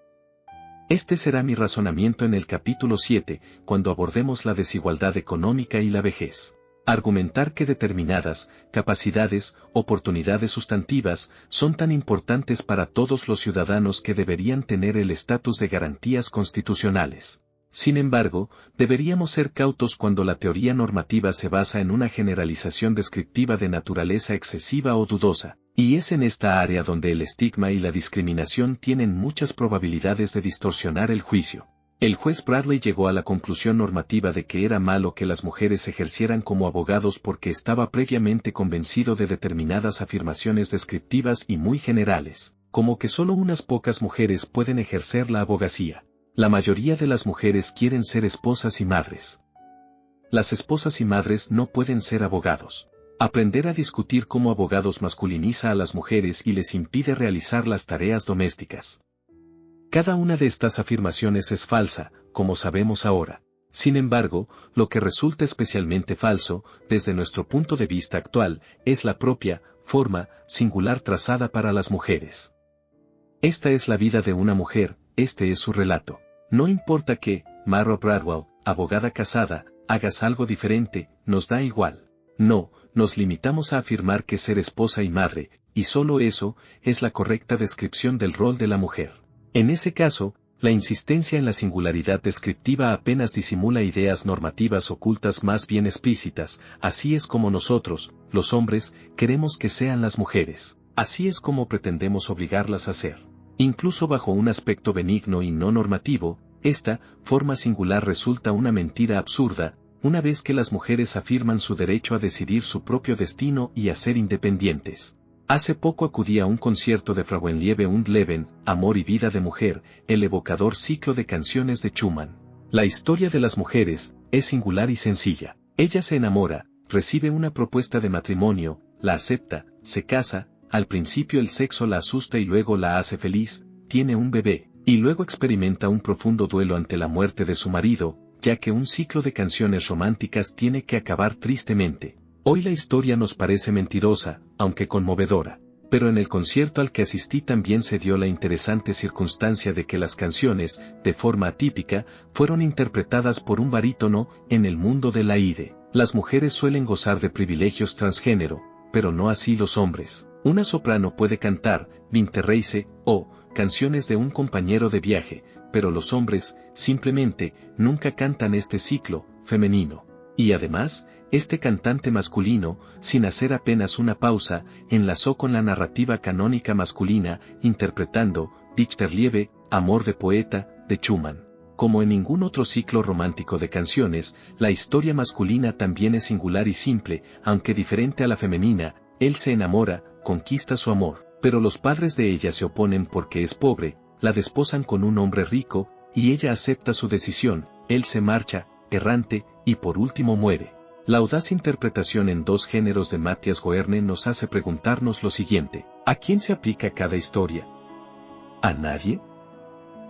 Este será mi razonamiento en el capítulo 7, cuando abordemos la desigualdad económica y la vejez. Argumentar que determinadas capacidades, oportunidades sustantivas, son tan importantes para todos los ciudadanos que deberían tener el estatus de garantías constitucionales. Sin embargo, deberíamos ser cautos cuando la teoría normativa se basa en una generalización descriptiva de naturaleza excesiva o dudosa, y es en esta área donde el estigma y la discriminación tienen muchas probabilidades de distorsionar el juicio. El juez Bradley llegó a la conclusión normativa de que era malo que las mujeres ejercieran como abogados porque estaba previamente convencido de determinadas afirmaciones descriptivas y muy generales, como que solo unas pocas mujeres pueden ejercer la abogacía. La mayoría de las mujeres quieren ser esposas y madres. Las esposas y madres no pueden ser abogados. Aprender a discutir como abogados masculiniza a las mujeres y les impide realizar las tareas domésticas. Cada una de estas afirmaciones es falsa, como sabemos ahora. Sin embargo, lo que resulta especialmente falso, desde nuestro punto de vista actual, es la propia forma singular trazada para las mujeres. Esta es la vida de una mujer, este es su relato. No importa que, Mara Bradwell, abogada casada, hagas algo diferente, nos da igual. No, nos limitamos a afirmar que ser esposa y madre, y solo eso, es la correcta descripción del rol de la mujer. En ese caso, la insistencia en la singularidad descriptiva apenas disimula ideas normativas ocultas más bien explícitas. Así es como nosotros, los hombres, queremos que sean las mujeres. Así es como pretendemos obligarlas a ser. Incluso bajo un aspecto benigno y no normativo, esta forma singular resulta una mentira absurda, una vez que las mujeres afirman su derecho a decidir su propio destino y a ser independientes. Hace poco acudí a un concierto de Frauen Liebe und Leben, Amor y Vida de Mujer, el evocador ciclo de canciones de Schumann. La historia de las mujeres es singular y sencilla. Ella se enamora, recibe una propuesta de matrimonio, la acepta, se casa, al principio el sexo la asusta y luego la hace feliz, tiene un bebé, y luego experimenta un profundo duelo ante la muerte de su marido, ya que un ciclo de canciones románticas tiene que acabar tristemente. Hoy la historia nos parece mentirosa, aunque conmovedora, pero en el concierto al que asistí también se dio la interesante circunstancia de que las canciones, de forma atípica, fueron interpretadas por un barítono. En el mundo de la IDE, las mujeres suelen gozar de privilegios transgénero, pero no así los hombres. Una soprano puede cantar Winterreise o canciones de un compañero de viaje, pero los hombres, simplemente, nunca cantan este ciclo femenino. Y además, este cantante masculino, sin hacer apenas una pausa, enlazó con la narrativa canónica masculina, interpretando Dichterliebe, Amor de Poeta, de Schumann. Como en ningún otro ciclo romántico de canciones, la historia masculina también es singular y simple, aunque diferente a la femenina. Él se enamora, conquista su amor, pero los padres de ella se oponen porque es pobre, la desposan con un hombre rico, y ella acepta su decisión, él se marcha, errante, y por último muere. La audaz interpretación en dos géneros de Matthias Goerne nos hace preguntarnos lo siguiente: ¿a quién se aplica cada historia? ¿A nadie?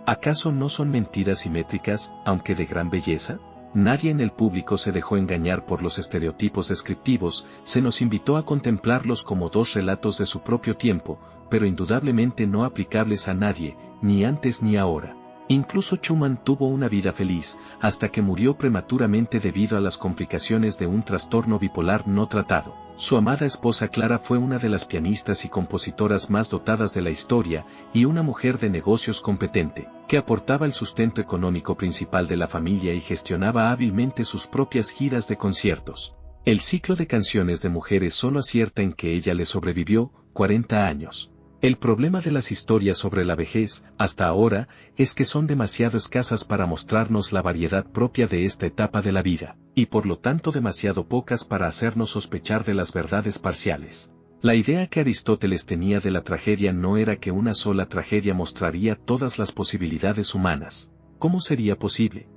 ¿Acaso no son mentiras simétricas, aunque de gran belleza? Nadie en el público se dejó engañar por los estereotipos descriptivos, se nos invitó a contemplarlos como dos relatos de su propio tiempo, pero indudablemente no aplicables a nadie, ni antes ni ahora. Incluso Schumann tuvo una vida feliz, hasta que murió prematuramente debido a las complicaciones de un trastorno bipolar no tratado. Su amada esposa Clara fue una de las pianistas y compositoras más dotadas de la historia, y una mujer de negocios competente, que aportaba el sustento económico principal de la familia y gestionaba hábilmente sus propias giras de conciertos. El ciclo de canciones de mujeres solo acierta en que ella le sobrevivió 40 años. El problema de las historias sobre la vejez, hasta ahora, es que son demasiado escasas para mostrarnos la variedad propia de esta etapa de la vida, y por lo tanto demasiado pocas para hacernos sospechar de las verdades parciales. La idea que Aristóteles tenía de la tragedia no era que una sola tragedia mostraría todas las posibilidades humanas. ¿Cómo sería posible?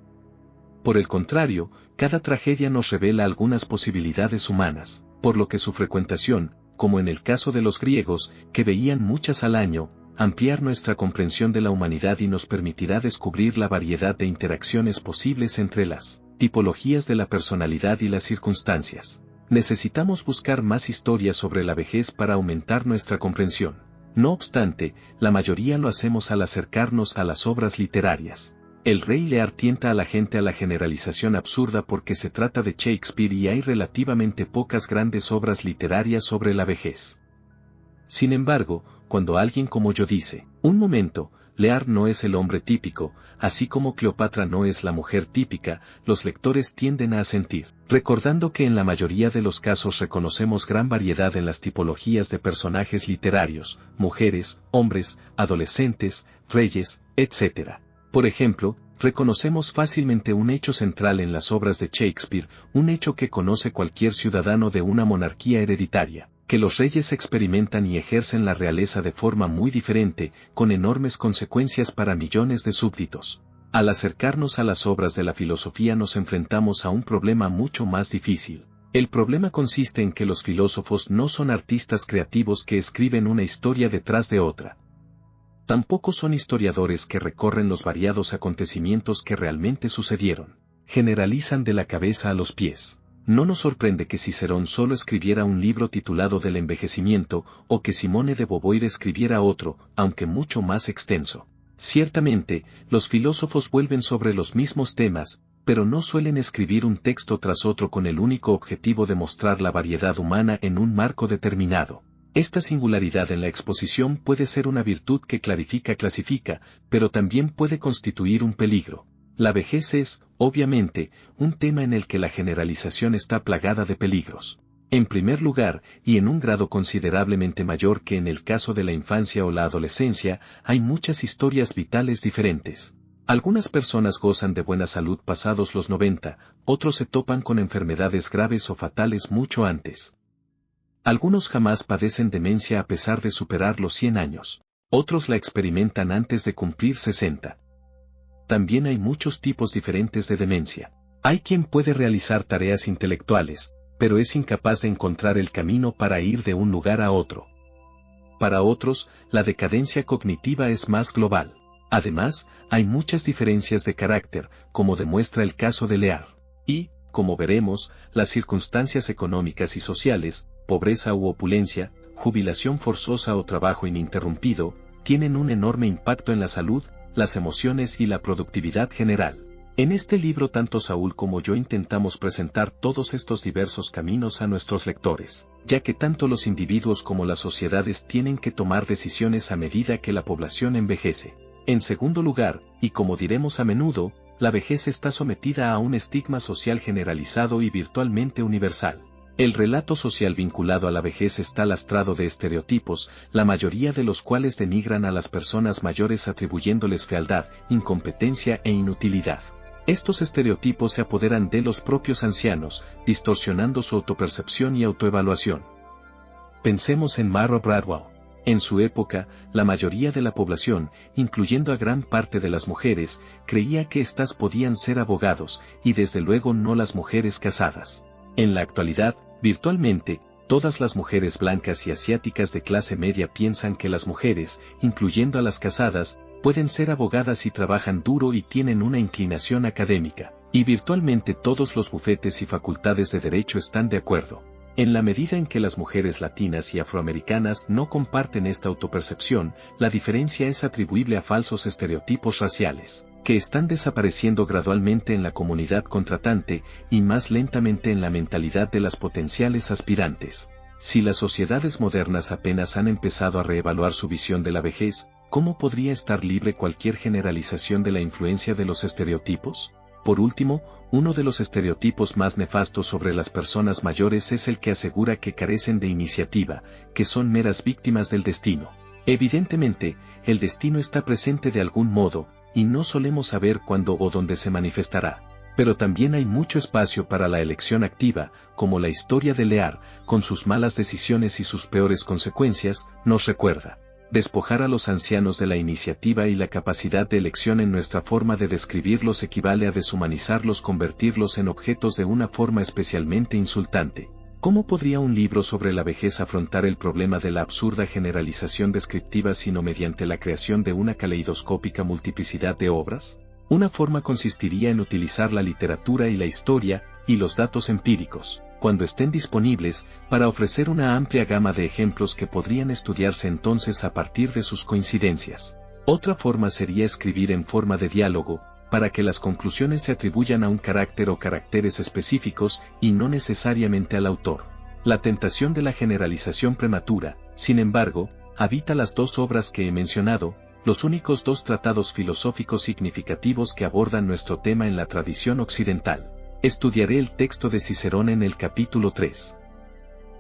Por el contrario, cada tragedia nos revela algunas posibilidades humanas, por lo que su frecuentación, como en el caso de los griegos, que veían muchas al año, ampliar nuestra comprensión de la humanidad y nos permitirá descubrir la variedad de interacciones posibles entre las tipologías de la personalidad y las circunstancias. Necesitamos buscar más historias sobre la vejez para aumentar nuestra comprensión. No obstante, la mayoría lo hacemos al acercarnos a las obras literarias. El Rey Lear tienta a la gente a la generalización absurda porque se trata de Shakespeare y hay relativamente pocas grandes obras literarias sobre la vejez. Sin embargo, cuando alguien como yo dice, un momento, Lear no es el hombre típico, así como Cleopatra no es la mujer típica, los lectores tienden a asentir, recordando que en la mayoría de los casos reconocemos gran variedad en las tipologías de personajes literarios, mujeres, hombres, adolescentes, reyes, etc. Por ejemplo, reconocemos fácilmente un hecho central en las obras de Shakespeare, un hecho que conoce cualquier ciudadano de una monarquía hereditaria, que los reyes experimentan y ejercen la realeza de forma muy diferente, con enormes consecuencias para millones de súbditos. Al acercarnos a las obras de la filosofía nos enfrentamos a un problema mucho más difícil. El problema consiste en que los filósofos no son artistas creativos que escriben una historia detrás de otra. Tampoco son historiadores que recorren los variados acontecimientos que realmente sucedieron. Generalizan de la cabeza a los pies. No nos sorprende que Cicerón solo escribiera un libro titulado Del envejecimiento, o que Simone de Beauvoir escribiera otro, aunque mucho más extenso. Ciertamente, los filósofos vuelven sobre los mismos temas, pero no suelen escribir un texto tras otro con el único objetivo de mostrar la variedad humana en un marco determinado. Esta singularidad en la exposición puede ser una virtud que clasifica, pero también puede constituir un peligro. La vejez es, obviamente, un tema en el que la generalización está plagada de peligros. En primer lugar, y en un grado considerablemente mayor que en el caso de la infancia o la adolescencia, hay muchas historias vitales diferentes. Algunas personas gozan de buena salud pasados los 90, otros se topan con enfermedades graves o fatales mucho antes. Algunos jamás padecen demencia a pesar de superar los 100 años. Otros la experimentan antes de cumplir 60. También hay muchos tipos diferentes de demencia. Hay quien puede realizar tareas intelectuales, pero es incapaz de encontrar el camino para ir de un lugar a otro. Para otros, la decadencia cognitiva es más global. Además, hay muchas diferencias de carácter, como demuestra el caso de Lear. Y, como veremos, las circunstancias económicas y sociales, pobreza u opulencia, jubilación forzosa o trabajo ininterrumpido, tienen un enorme impacto en la salud, las emociones y la productividad general. En este libro tanto Saúl como yo intentamos presentar todos estos diversos caminos a nuestros lectores, ya que tanto los individuos como las sociedades tienen que tomar decisiones a medida que la población envejece. En segundo lugar, y como diremos a menudo, la vejez está sometida a un estigma social generalizado y virtualmente universal. El relato social vinculado a la vejez está lastrado de estereotipos, la mayoría de los cuales denigran a las personas mayores atribuyéndoles fealdad, incompetencia e inutilidad. Estos estereotipos se apoderan de los propios ancianos, distorsionando su autopercepción y autoevaluación. Pensemos en Murray Bradwell. En su época, la mayoría de la población, incluyendo a gran parte de las mujeres, creía que éstas podían ser abogados, y desde luego no las mujeres casadas. En la actualidad, virtualmente, todas las mujeres blancas y asiáticas de clase media piensan que las mujeres, incluyendo a las casadas, pueden ser abogadas y trabajan duro y tienen una inclinación académica. Y virtualmente todos los bufetes y facultades de derecho están de acuerdo. En la medida en que las mujeres latinas y afroamericanas no comparten esta autopercepción, la diferencia es atribuible a falsos estereotipos raciales, que están desapareciendo gradualmente en la comunidad contratante y más lentamente en la mentalidad de las potenciales aspirantes. Si las sociedades modernas apenas han empezado a reevaluar su visión de la vejez, ¿cómo podría estar libre cualquier generalización de la influencia de los estereotipos? Por último, uno de los estereotipos más nefastos sobre las personas mayores es el que asegura que carecen de iniciativa, que son meras víctimas del destino. Evidentemente, el destino está presente de algún modo, y no solemos saber cuándo o dónde se manifestará. Pero también hay mucho espacio para la elección activa, como la historia de Lear, con sus malas decisiones y sus peores consecuencias, nos recuerda. Despojar a los ancianos de la iniciativa y la capacidad de elección en nuestra forma de describirlos equivale a deshumanizarlos, convertirlos en objetos de una forma especialmente insultante. ¿Cómo podría un libro sobre la vejez afrontar el problema de la absurda generalización descriptiva sino mediante la creación de una caleidoscópica multiplicidad de obras? Una forma consistiría en utilizar la literatura y la historia, y los datos empíricos, cuando estén disponibles, para ofrecer una amplia gama de ejemplos que podrían estudiarse entonces a partir de sus coincidencias. Otra forma sería escribir en forma de diálogo, para que las conclusiones se atribuyan a un carácter o caracteres específicos y no necesariamente al autor. La tentación de la generalización prematura, sin embargo, habita las dos obras que he mencionado, los únicos dos tratados filosóficos significativos que abordan nuestro tema en la tradición occidental. Estudiaré el texto de Cicerón en el capítulo 3.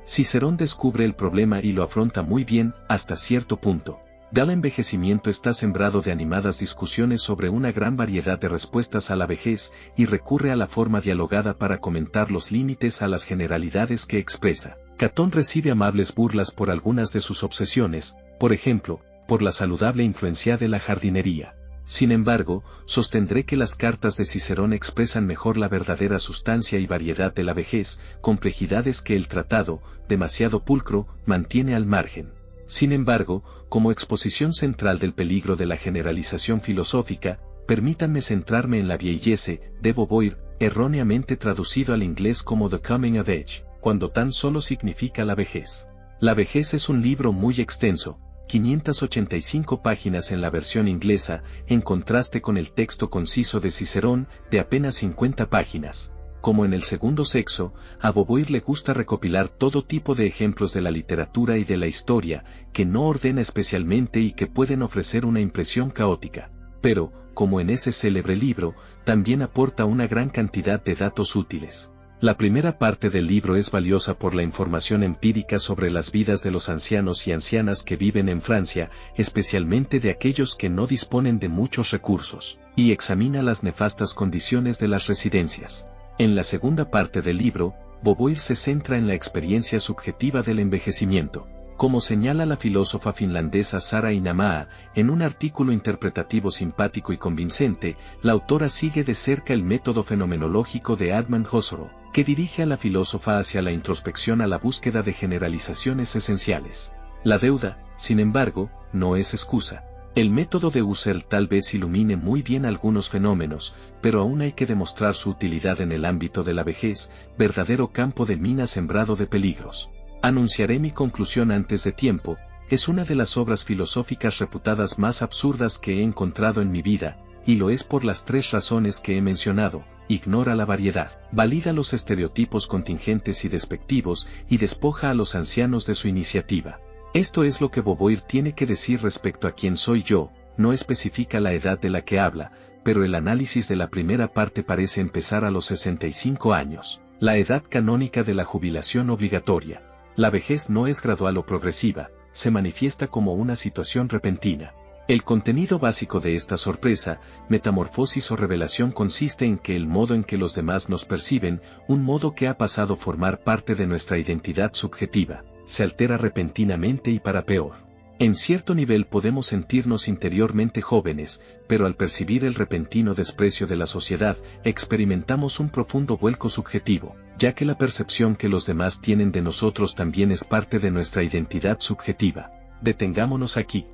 Cicerón descubre el problema y lo afronta muy bien, hasta cierto punto. El envejecimiento está sembrado de animadas discusiones sobre una gran variedad de respuestas a la vejez, y recurre a la forma dialogada para comentar los límites a las generalidades que expresa. Catón recibe amables burlas por algunas de sus obsesiones, por ejemplo, por la saludable influencia de la jardinería. Sin embargo, sostendré que las cartas de Cicerón expresan mejor la verdadera sustancia y variedad de la vejez, complejidades que el tratado, demasiado pulcro, mantiene al margen. Sin embargo, como exposición central del peligro de la generalización filosófica, permítanme centrarme en la vieillesse de Beauvoir, erróneamente traducido al inglés como The Coming of Age, cuando tan solo significa la vejez. La vejez es un libro muy extenso, 585 páginas en la versión inglesa, en contraste con el texto conciso de Cicerón, de apenas 50 páginas. Como en el segundo sexo, a Beauvoir le gusta recopilar todo tipo de ejemplos de la literatura y de la historia, que no ordena especialmente y que pueden ofrecer una impresión caótica. Pero, como en ese célebre libro, también aporta una gran cantidad de datos útiles. La primera parte del libro es valiosa por la información empírica sobre las vidas de los ancianos y ancianas que viven en Francia, especialmente de aquellos que no disponen de muchos recursos, y examina las nefastas condiciones de las residencias. En la segunda parte del libro, Beauvoir se centra en la experiencia subjetiva del envejecimiento. Como señala la filósofa finlandesa Sara Inamaa, en un artículo interpretativo simpático y convincente, la autora sigue de cerca el método fenomenológico de Edmund Husserl, que dirige a la filósofa hacia la introspección, a la búsqueda de generalizaciones esenciales. La deuda, sin embargo, no es excusa. El método de Husserl tal vez ilumine muy bien algunos fenómenos, pero aún hay que demostrar su utilidad en el ámbito de la vejez, verdadero campo de mina sembrado de peligros. Anunciaré mi conclusión antes de tiempo. Es una de las obras filosóficas reputadas más absurdas que he encontrado en mi vida, y lo es por las tres razones que he mencionado: ignora la variedad, valida los estereotipos contingentes y despectivos, y despoja a los ancianos de su iniciativa. Esto es lo que Beauvoir tiene que decir respecto a quién soy yo. No especifica la edad de la que habla, pero el análisis de la primera parte parece empezar a los 65 años, la edad canónica de la jubilación obligatoria. La vejez no es gradual o progresiva, se manifiesta como una situación repentina. El contenido básico de esta sorpresa, metamorfosis o revelación consiste en que el modo en que los demás nos perciben, un modo que ha pasado a formar parte de nuestra identidad subjetiva, se altera repentinamente y para peor. En cierto nivel podemos sentirnos interiormente jóvenes, pero al percibir el repentino desprecio de la sociedad, experimentamos un profundo vuelco subjetivo, ya que la percepción que los demás tienen de nosotros también es parte de nuestra identidad subjetiva. Detengámonos aquí.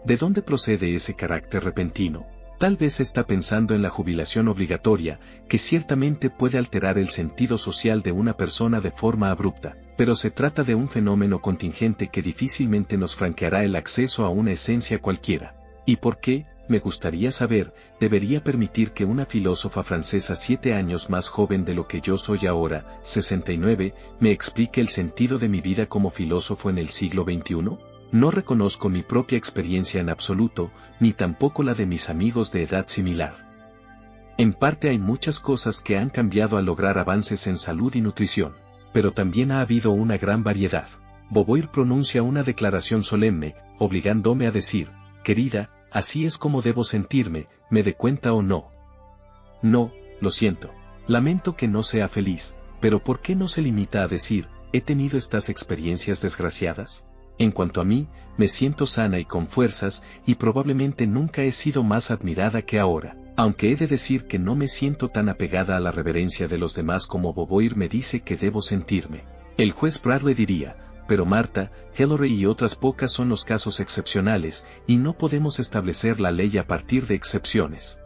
¿De dónde procede ese carácter repentino? Tal vez está pensando en la jubilación obligatoria, que ciertamente puede alterar el sentido social de una persona de forma abrupta, pero se trata de un fenómeno contingente que difícilmente nos franqueará el acceso a una esencia cualquiera. ¿Y por qué? Me gustaría saber, debería permitir que una filósofa francesa 7 años más joven de lo que yo soy ahora, 69, me explique el sentido de mi vida como filósofo en el siglo XXI? No reconozco mi propia experiencia en absoluto, ni tampoco la de mis amigos de edad similar. En parte hay muchas cosas que han cambiado al lograr avances en salud y nutrición, pero también ha habido una gran variedad. Beauvoir pronuncia una declaración solemne, obligándome a decir, querida, así es como debo sentirme, me dé cuenta o no. No, lo siento. Lamento que no sea feliz, pero ¿por qué no se limita a decir, he tenido estas experiencias desgraciadas? En cuanto a mí, me siento sana y con fuerzas, y probablemente nunca he sido más admirada que ahora, aunque he de decir que no me siento tan apegada a la reverencia de los demás como Beauvoir me dice que debo sentirme. El juez Bradley diría, pero Martha, Hillary y otras pocas son los casos excepcionales, y no podemos establecer la ley a partir de excepciones.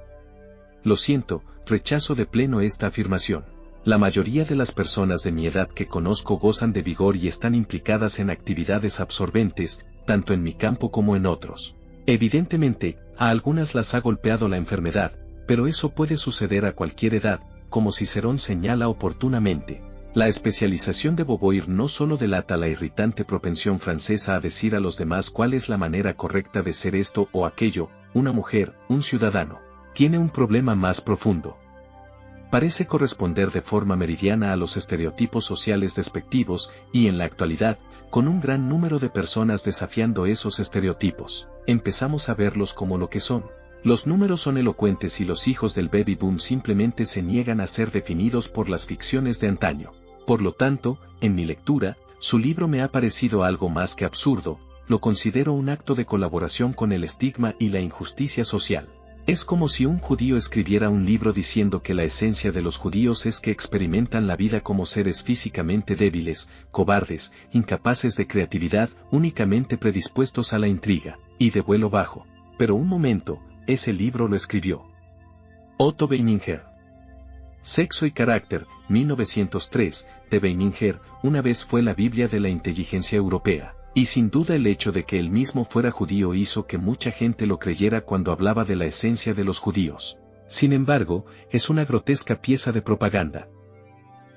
Lo siento, rechazo de pleno esta afirmación. La mayoría de las personas de mi edad que conozco gozan de vigor y están implicadas en actividades absorbentes, tanto en mi campo como en otros. Evidentemente, a algunas las ha golpeado la enfermedad, pero eso puede suceder a cualquier edad, como Cicerón señala oportunamente. La especialización de Beauvoir no solo delata la irritante propensión francesa a decir a los demás cuál es la manera correcta de ser esto o aquello, una mujer, un ciudadano. Tiene un problema más profundo. Parece corresponder de forma meridiana a los estereotipos sociales despectivos, y en la actualidad, con un gran número de personas desafiando esos estereotipos, empezamos a verlos como lo que son. Los números son elocuentes y los hijos del baby boom simplemente se niegan a ser definidos por las ficciones de antaño. Por lo tanto, en mi lectura, su libro me ha parecido algo más que absurdo, lo considero un acto de colaboración con el estigma y la injusticia social. Es como si un judío escribiera un libro diciendo que la esencia de los judíos es que experimentan la vida como seres físicamente débiles, cobardes, incapaces de creatividad, únicamente predispuestos a la intriga, y de vuelo bajo. Pero un momento, ese libro lo escribió Otto Weininger. Sexo y carácter, 1903, de Weininger, una vez fue la Biblia de la inteligencia europea. Y sin duda el hecho de que él mismo fuera judío hizo que mucha gente lo creyera cuando hablaba de la esencia de los judíos. Sin embargo, es una grotesca pieza de propaganda.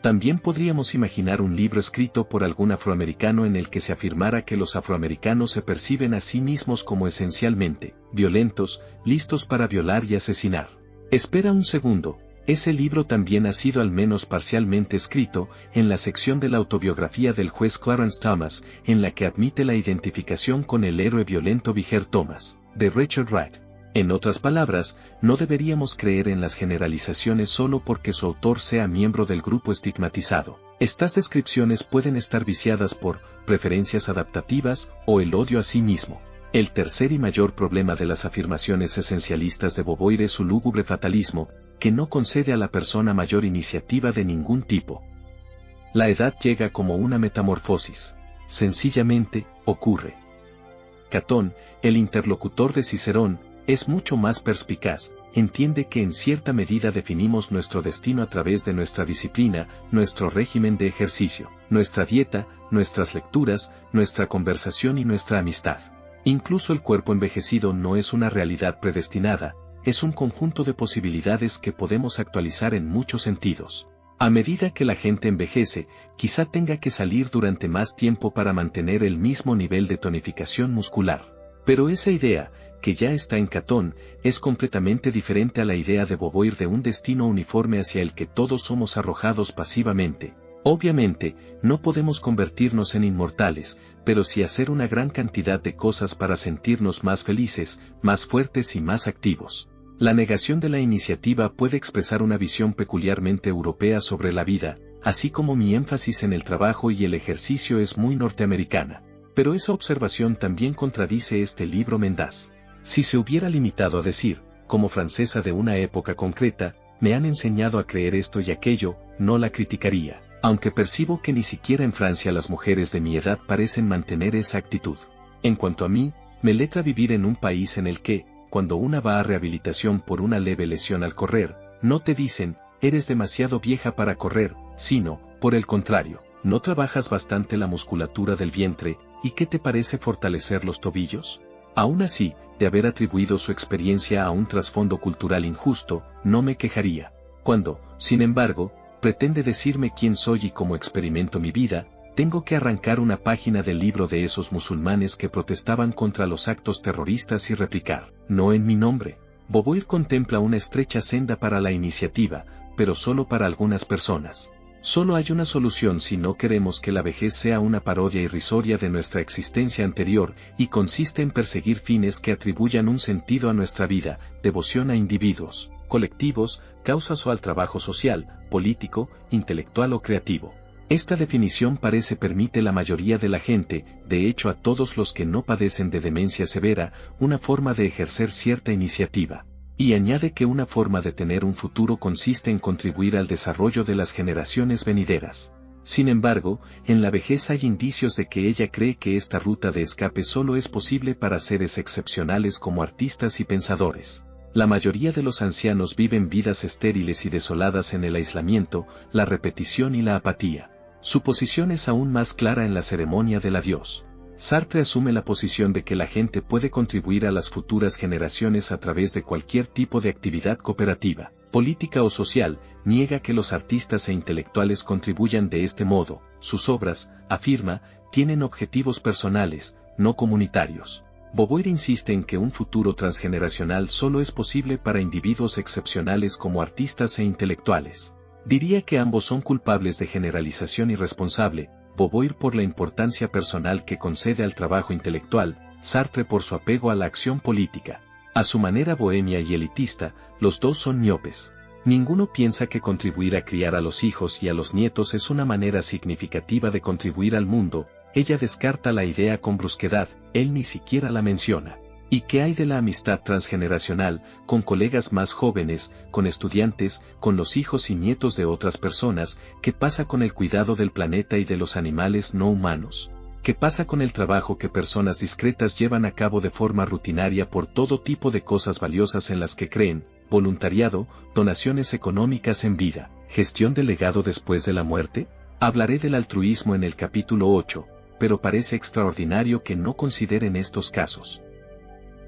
También podríamos imaginar un libro escrito por algún afroamericano en el que se afirmara que los afroamericanos se perciben a sí mismos como esencialmente violentos, listos para violar y asesinar. Espera un segundo. Ese libro también ha sido al menos parcialmente escrito, en la sección de la autobiografía del juez Clarence Thomas, en la que admite la identificación con el héroe violento Viger Thomas, de Richard Wright. En otras palabras, no deberíamos creer en las generalizaciones solo porque su autor sea miembro del grupo estigmatizado. Estas descripciones pueden estar viciadas por preferencias adaptativas o el odio a sí mismo. El tercer y mayor problema de las afirmaciones esencialistas de Beauvoir es su lúgubre fatalismo, que no concede a la persona mayor iniciativa de ningún tipo. La edad llega como una metamorfosis. Sencillamente, ocurre. Catón, el interlocutor de Cicerón, es mucho más perspicaz, entiende que en cierta medida definimos nuestro destino a través de nuestra disciplina, nuestro régimen de ejercicio, nuestra dieta, nuestras lecturas, nuestra conversación y nuestra amistad. Incluso el cuerpo envejecido no es una realidad predestinada, es un conjunto de posibilidades que podemos actualizar en muchos sentidos. A medida que la gente envejece, quizá tenga que salir durante más tiempo para mantener el mismo nivel de tonificación muscular. Pero esa idea, que ya está en Catón, es completamente diferente a la idea de Beauvoir de un destino uniforme hacia el que todos somos arrojados pasivamente. Obviamente, no podemos convertirnos en inmortales, pero sí hacer una gran cantidad de cosas para sentirnos más felices, más fuertes y más activos. La negación de la iniciativa puede expresar una visión peculiarmente europea sobre la vida, así como mi énfasis en el trabajo y el ejercicio es muy norteamericana. Pero esa observación también contradice este libro mendaz. Si se hubiera limitado a decir, como francesa de una época concreta, me han enseñado a creer esto y aquello, no la criticaría. Aunque percibo que ni siquiera en Francia las mujeres de mi edad parecen mantener esa actitud. En cuanto a mí, me letra vivir en un país en el que, cuando una va a rehabilitación por una leve lesión al correr, no te dicen, eres demasiado vieja para correr, sino, por el contrario, ¿no trabajas bastante la musculatura del vientre, y qué te parece fortalecer los tobillos? Aún así, de haber atribuido su experiencia a un trasfondo cultural injusto, no me quejaría. Cuando, sin embargo, pretende decirme quién soy y cómo experimento mi vida, tengo que arrancar una página del libro de esos musulmanes que protestaban contra los actos terroristas y replicar, no en mi nombre. Boboir contempla una estrecha senda para la iniciativa, pero solo para algunas personas. Solo hay una solución si no queremos que la vejez sea una parodia irrisoria de nuestra existencia anterior, y consiste en perseguir fines que atribuyan un sentido a nuestra vida, devoción a individuos, colectivos, causas o al trabajo social, político, intelectual o creativo. Esta definición permite la mayoría de la gente, de hecho a todos los que no padecen de demencia severa, una forma de ejercer cierta iniciativa. Y añade que una forma de tener un futuro consiste en contribuir al desarrollo de las generaciones venideras. Sin embargo, en la vejez hay indicios de que ella cree que esta ruta de escape solo es posible para seres excepcionales como artistas y pensadores. La mayoría de los ancianos viven vidas estériles y desoladas en el aislamiento, la repetición y la apatía. Su posición es aún más clara en la ceremonia del adiós. Sartre asume la posición de que la gente puede contribuir a las futuras generaciones a través de cualquier tipo de actividad cooperativa, política o social, niega que los artistas e intelectuales contribuyan de este modo, sus obras, afirma, tienen objetivos personales, no comunitarios. Beauvoir insiste en que un futuro transgeneracional solo es posible para individuos excepcionales como artistas e intelectuales. Diría que ambos son culpables de generalización irresponsable, Beauvoir por la importancia personal que concede al trabajo intelectual, Sartre por su apego a la acción política. A su manera bohemia y elitista, los dos son miopes. Ninguno piensa que contribuir a criar a los hijos y a los nietos es una manera significativa de contribuir al mundo. Ella descarta la idea con brusquedad, él ni siquiera la menciona. ¿Y qué hay de la amistad transgeneracional, con colegas más jóvenes, con estudiantes, con los hijos y nietos de otras personas? ¿Qué pasa con el cuidado del planeta y de los animales no humanos? ¿Qué pasa con el trabajo que personas discretas llevan a cabo de forma rutinaria por todo tipo de cosas valiosas en las que creen? Voluntariado, donaciones económicas en vida, gestión del legado después de la muerte. Hablaré del altruismo en el capítulo 8, pero parece extraordinario que no consideren estos casos.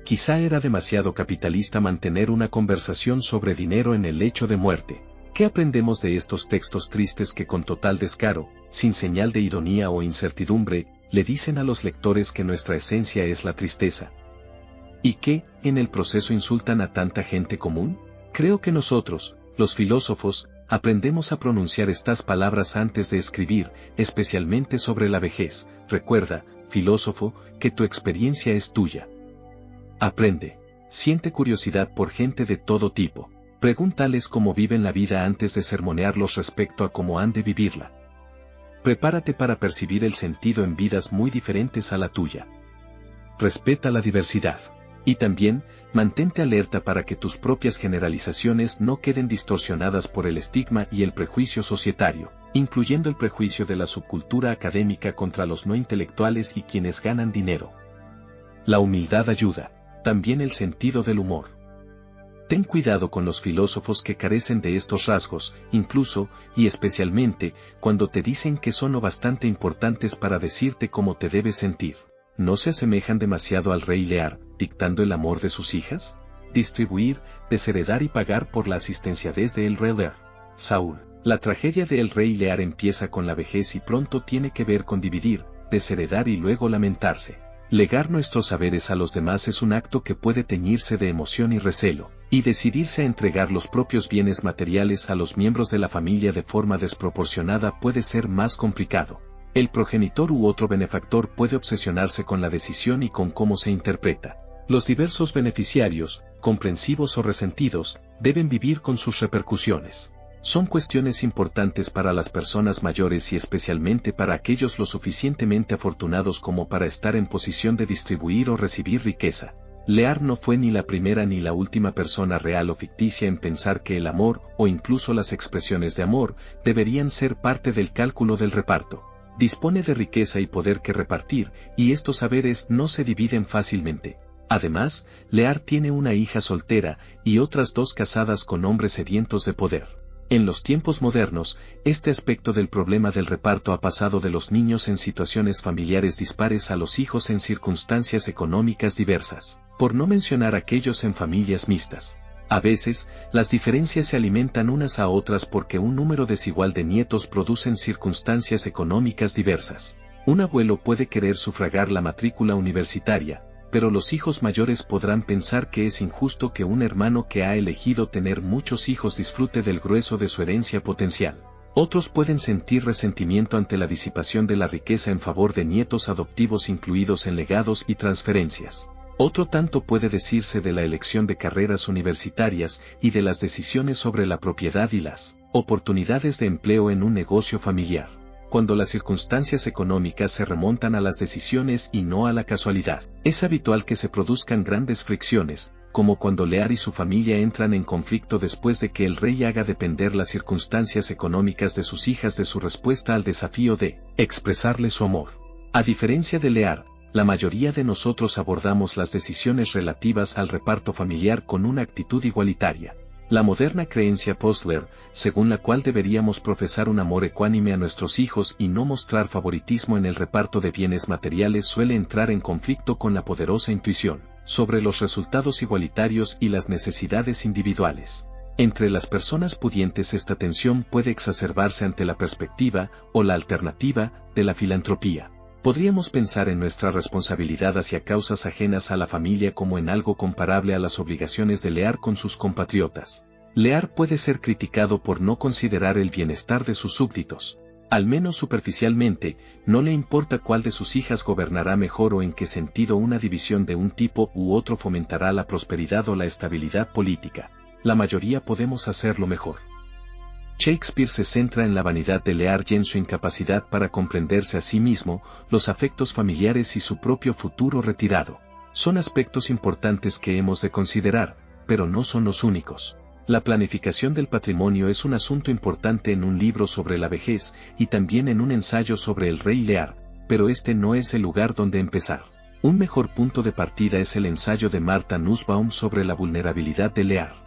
Quizá era demasiado capitalista mantener una conversación sobre dinero en el lecho de muerte. ¿Qué aprendemos de estos textos tristes que con total descaro, sin señal de ironía o incertidumbre, le dicen a los lectores que nuestra esencia es la tristeza? ¿Y qué, en el proceso insultan a tanta gente común? Creo que nosotros, los filósofos, aprendemos a pronunciar estas palabras antes de escribir, especialmente sobre la vejez. Recuerda, filósofo, que tu experiencia es tuya. Aprende. Siente curiosidad por gente de todo tipo. Pregúntales cómo viven la vida antes de sermonearlos respecto a cómo han de vivirla. Prepárate para percibir el sentido en vidas muy diferentes a la tuya. Respeta la diversidad. Y también, mantente alerta para que tus propias generalizaciones no queden distorsionadas por el estigma y el prejuicio societario, incluyendo el prejuicio de la subcultura académica contra los no intelectuales y quienes ganan dinero. La humildad ayuda. También el sentido del humor. Ten cuidado con los filósofos que carecen de estos rasgos, incluso, y especialmente, cuando te dicen que son lo bastante importantes para decirte cómo te debes sentir. ¿No se asemejan demasiado al rey Lear, dictando el amor de sus hijas? Distribuir, desheredar y pagar por la asistenciadez de el rey Lear. Saúl. La tragedia de el rey Lear empieza con la vejez y pronto tiene que ver con dividir, desheredar y luego lamentarse. Legar nuestros saberes a los demás es un acto que puede teñirse de emoción y recelo, y decidirse a entregar los propios bienes materiales a los miembros de la familia de forma desproporcionada puede ser más complicado. El progenitor u otro benefactor puede obsesionarse con la decisión y con cómo se interpreta. Los diversos beneficiarios, comprensivos o resentidos, deben vivir con sus repercusiones. Son cuestiones importantes para las personas mayores y especialmente para aquellos lo suficientemente afortunados como para estar en posición de distribuir o recibir riqueza. Lear no fue ni la primera ni la última persona real o ficticia en pensar que el amor, o incluso las expresiones de amor, deberían ser parte del cálculo del reparto. Dispone de riqueza y poder que repartir, y estos saberes no se dividen fácilmente. Además, Lear tiene una hija soltera y otras 2 casadas con hombres sedientos de poder. En los tiempos modernos, este aspecto del problema del reparto ha pasado de los niños en situaciones familiares dispares a los hijos en circunstancias económicas diversas, por no mencionar aquellos en familias mixtas. A veces, las diferencias se alimentan unas a otras porque un número desigual de nietos producen circunstancias económicas diversas. Un abuelo puede querer sufragar la matrícula universitaria, pero los hijos mayores podrán pensar que es injusto que un hermano que ha elegido tener muchos hijos disfrute del grueso de su herencia potencial. Otros pueden sentir resentimiento ante la disipación de la riqueza en favor de nietos adoptivos incluidos en legados y transferencias. Otro tanto puede decirse de la elección de carreras universitarias y de las decisiones sobre la propiedad y las oportunidades de empleo en un negocio familiar, cuando las circunstancias económicas se remontan a las decisiones y no a la casualidad. Es habitual que se produzcan grandes fricciones, como cuando Lear y su familia entran en conflicto después de que el rey haga depender las circunstancias económicas de sus hijas de su respuesta al desafío de expresarle su amor. A diferencia de Lear, la mayoría de nosotros abordamos las decisiones relativas al reparto familiar con una actitud igualitaria. La moderna creencia post-Lear, según la cual deberíamos profesar un amor ecuánime a nuestros hijos y no mostrar favoritismo en el reparto de bienes materiales, suele entrar en conflicto con la poderosa intuición sobre los resultados igualitarios y las necesidades individuales. Entre las personas pudientes esta tensión puede exacerbarse ante la perspectiva o la alternativa de la filantropía. Podríamos pensar en nuestra responsabilidad hacia causas ajenas a la familia como en algo comparable a las obligaciones de Lear con sus compatriotas. Lear puede ser criticado por no considerar el bienestar de sus súbditos. Al menos superficialmente, no le importa cuál de sus hijas gobernará mejor o en qué sentido una división de un tipo u otro fomentará la prosperidad o la estabilidad política. La mayoría podemos hacerlo mejor. Shakespeare se centra en la vanidad de Lear y en su incapacidad para comprenderse a sí mismo, los afectos familiares y su propio futuro retirado. Son aspectos importantes que hemos de considerar, pero no son los únicos. La planificación del patrimonio es un asunto importante en un libro sobre la vejez y también en un ensayo sobre el rey Lear, pero este no es el lugar donde empezar. Un mejor punto de partida es el ensayo de Martha Nussbaum sobre la vulnerabilidad de Lear.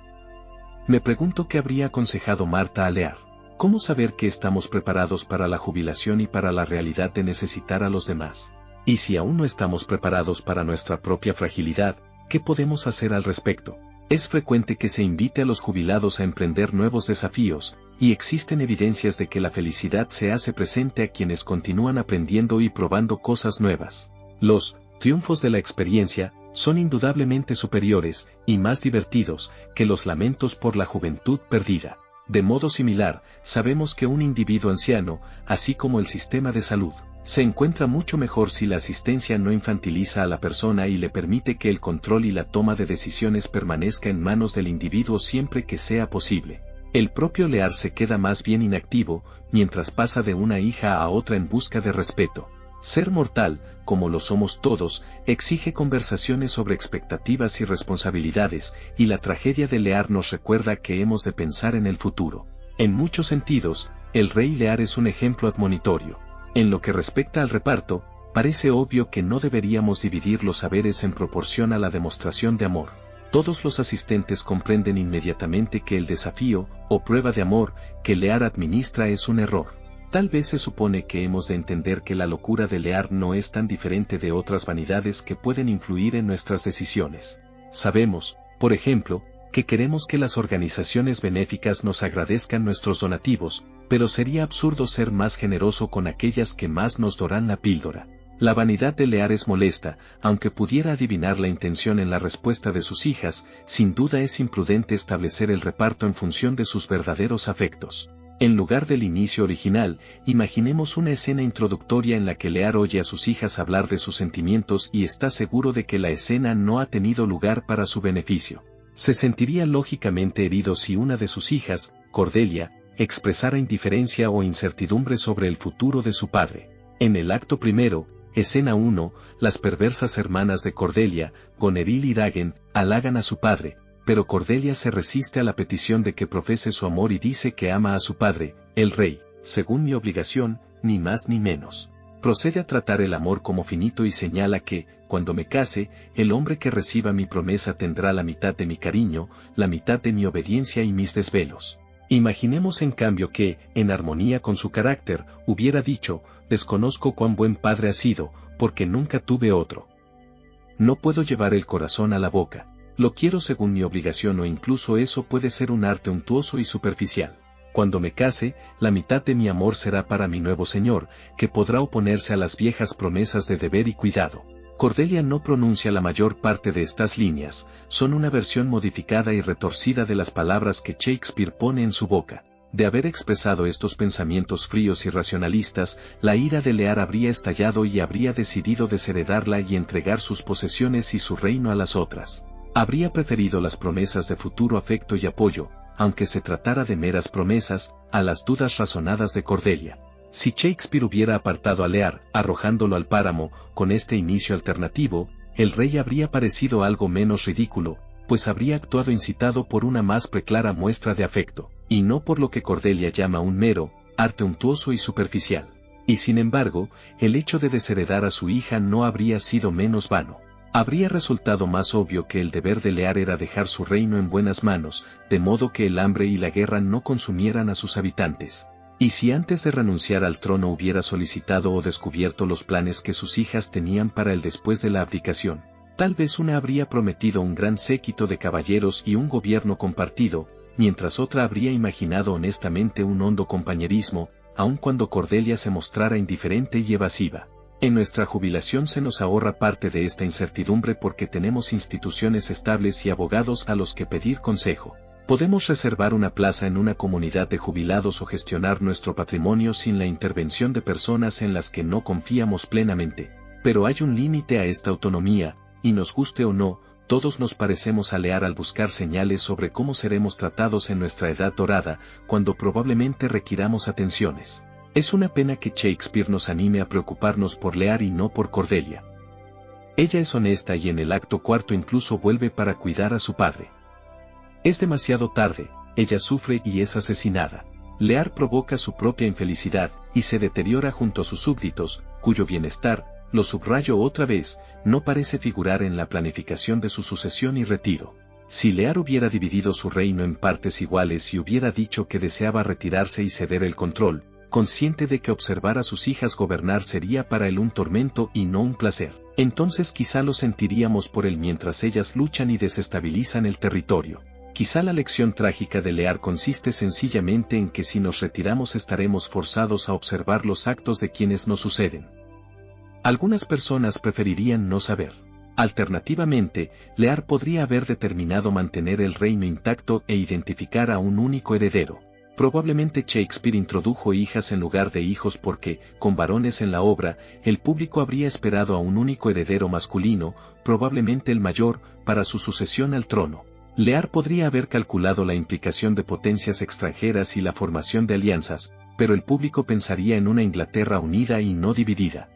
Me pregunto qué habría aconsejado Martha a Lear. ¿Cómo saber que estamos preparados para la jubilación y para la realidad de necesitar a los demás? Y si aún no estamos preparados para nuestra propia fragilidad, ¿qué podemos hacer al respecto? Es frecuente que se invite a los jubilados a emprender nuevos desafíos, y existen evidencias de que la felicidad se hace presente a quienes continúan aprendiendo y probando cosas nuevas. Los triunfos de la experiencia son indudablemente superiores y más divertidos que los lamentos por la juventud perdida. De modo similar, sabemos que un individuo anciano, así como el sistema de salud, se encuentra mucho mejor si la asistencia no infantiliza a la persona y le permite que el control y la toma de decisiones permanezca en manos del individuo siempre que sea posible. El propio Lear se queda más bien inactivo, mientras pasa de una hija a otra en busca de respeto. Ser mortal, como lo somos todos, exige conversaciones sobre expectativas y responsabilidades, y la tragedia de Lear nos recuerda que hemos de pensar en el futuro. En muchos sentidos, el rey Lear es un ejemplo admonitorio. En lo que respecta al reparto, parece obvio que no deberíamos dividir los saberes en proporción a la demostración de amor. Todos los asistentes comprenden inmediatamente que el desafío, o prueba de amor, que Lear administra es un error. Tal vez se supone que hemos de entender que la locura de Lear no es tan diferente de otras vanidades que pueden influir en nuestras decisiones. Sabemos, por ejemplo, que queremos que las organizaciones benéficas nos agradezcan nuestros donativos, pero sería absurdo ser más generoso con aquellas que más nos doran la píldora. La vanidad de Lear es molesta, aunque pudiera adivinar la intención en la respuesta de sus hijas, sin duda es imprudente establecer el reparto en función de sus verdaderos afectos. En lugar del inicio original, imaginemos una escena introductoria en la que Lear oye a sus hijas hablar de sus sentimientos y está seguro de que la escena no ha tenido lugar para su beneficio. Se sentiría lógicamente herido si una de sus hijas, Cordelia, expresara indiferencia o incertidumbre sobre el futuro de su padre. En el acto primero, escena 1, las perversas hermanas de Cordelia, Goneril y Dagen, halagan a su padre, pero Cordelia se resiste a la petición de que profese su amor y dice que ama a su padre, el rey, según mi obligación, ni más ni menos. Procede a tratar el amor como finito y señala que, cuando me case, el hombre que reciba mi promesa tendrá la mitad de mi cariño, la mitad de mi obediencia y mis desvelos. Imaginemos en cambio que, en armonía con su carácter, hubiera dicho, desconozco cuán buen padre has sido, porque nunca tuve otro. No puedo llevar el corazón a la boca. Lo quiero según mi obligación o incluso eso puede ser un arte untuoso y superficial. Cuando me case, la mitad de mi amor será para mi nuevo señor, que podrá oponerse a las viejas promesas de deber y cuidado. Cordelia no pronuncia la mayor parte de estas líneas, son una versión modificada y retorcida de las palabras que Shakespeare pone en su boca. De haber expresado estos pensamientos fríos y racionalistas, la ira de Lear habría estallado y habría decidido desheredarla y entregar sus posesiones y su reino a las otras. Habría preferido las promesas de futuro afecto y apoyo, aunque se tratara de meras promesas, a las dudas razonadas de Cordelia. Si Shakespeare hubiera apartado a Lear, arrojándolo al páramo, con este inicio alternativo, el rey habría parecido algo menos ridículo, pues habría actuado incitado por una más preclara muestra de afecto, y no por lo que Cordelia llama un mero, arte untuoso y superficial. Y sin embargo, el hecho de desheredar a su hija no habría sido menos vano. Habría resultado más obvio que el deber de Lear era dejar su reino en buenas manos, de modo que el hambre y la guerra no consumieran a sus habitantes. Y si antes de renunciar al trono hubiera solicitado o descubierto los planes que sus hijas tenían para el después de la abdicación, tal vez una habría prometido un gran séquito de caballeros y un gobierno compartido, mientras otra habría imaginado honestamente un hondo compañerismo, aun cuando Cordelia se mostrara indiferente y evasiva. En nuestra jubilación se nos ahorra parte de esta incertidumbre porque tenemos instituciones estables y abogados a los que pedir consejo. Podemos reservar una plaza en una comunidad de jubilados o gestionar nuestro patrimonio sin la intervención de personas en las que no confiamos plenamente. Pero hay un límite a esta autonomía, y nos guste o no, todos nos parecemos a Lear al buscar señales sobre cómo seremos tratados en nuestra edad dorada, cuando probablemente requiramos atenciones. Es una pena que Shakespeare nos anime a preocuparnos por Lear y no por Cordelia. Ella es honesta y en el acto cuarto incluso vuelve para cuidar a su padre. Es demasiado tarde, ella sufre y es asesinada. Lear provoca su propia infelicidad y se deteriora junto a sus súbditos, cuyo bienestar, lo subrayo otra vez, no parece figurar en la planificación de su sucesión y retiro. Si Lear hubiera dividido su reino en partes iguales y hubiera dicho que deseaba retirarse y ceder el control, consciente de que observar a sus hijas gobernar sería para él un tormento y no un placer, entonces quizá lo sentiríamos por él mientras ellas luchan y desestabilizan el territorio. Quizá la lección trágica de Lear consiste sencillamente en que si nos retiramos estaremos forzados a observar los actos de quienes nos suceden. Algunas personas preferirían no saber. Alternativamente, Lear podría haber determinado mantener el reino intacto e identificar a un único heredero. Probablemente Shakespeare introdujo hijas en lugar de hijos porque, con varones en la obra, el público habría esperado a un único heredero masculino, probablemente el mayor, para su sucesión al trono. Lear podría haber calculado la implicación de potencias extranjeras y la formación de alianzas, pero el público pensaría en una Inglaterra unida y no dividida.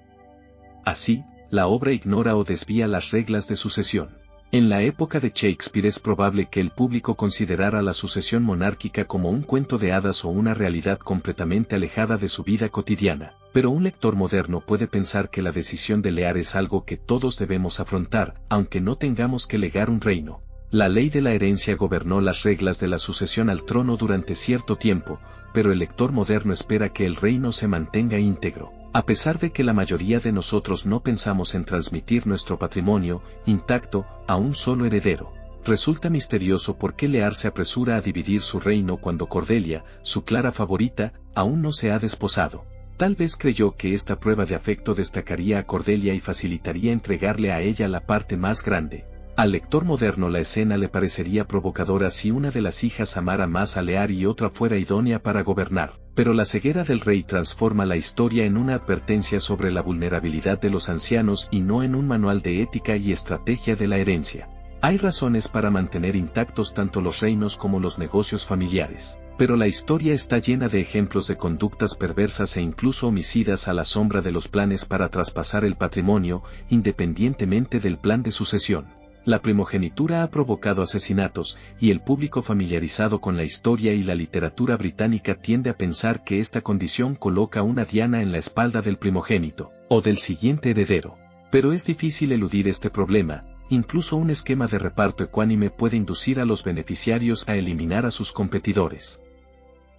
Así, la obra ignora o desvía las reglas de sucesión. En la época de Shakespeare es probable que el público considerara la sucesión monárquica como un cuento de hadas o una realidad completamente alejada de su vida cotidiana, pero un lector moderno puede pensar que la decisión de Lear es algo que todos debemos afrontar, aunque no tengamos que legar un reino. La ley de la herencia gobernó las reglas de la sucesión al trono durante cierto tiempo, pero el lector moderno espera que el reino se mantenga íntegro. A pesar de que la mayoría de nosotros no pensamos en transmitir nuestro patrimonio, intacto, a un solo heredero, resulta misterioso por qué Lear se apresura a dividir su reino cuando Cordelia, su clara favorita, aún no se ha desposado. Tal vez creyó que esta prueba de afecto destacaría a Cordelia y facilitaría entregarle a ella la parte más grande. Al lector moderno la escena le parecería provocadora si una de las hijas amara más a Lear y otra fuera idónea para gobernar, pero la ceguera del rey transforma la historia en una advertencia sobre la vulnerabilidad de los ancianos y no en un manual de ética y estrategia de la herencia. Hay razones para mantener intactos tanto los reinos como los negocios familiares, pero la historia está llena de ejemplos de conductas perversas e incluso homicidas a la sombra de los planes para traspasar el patrimonio, independientemente del plan de sucesión. La primogenitura ha provocado asesinatos, y el público familiarizado con la historia y la literatura británica tiende a pensar que esta condición coloca una diana en la espalda del primogénito, o del siguiente heredero. Pero es difícil eludir este problema, incluso un esquema de reparto ecuánime puede inducir a los beneficiarios a eliminar a sus competidores.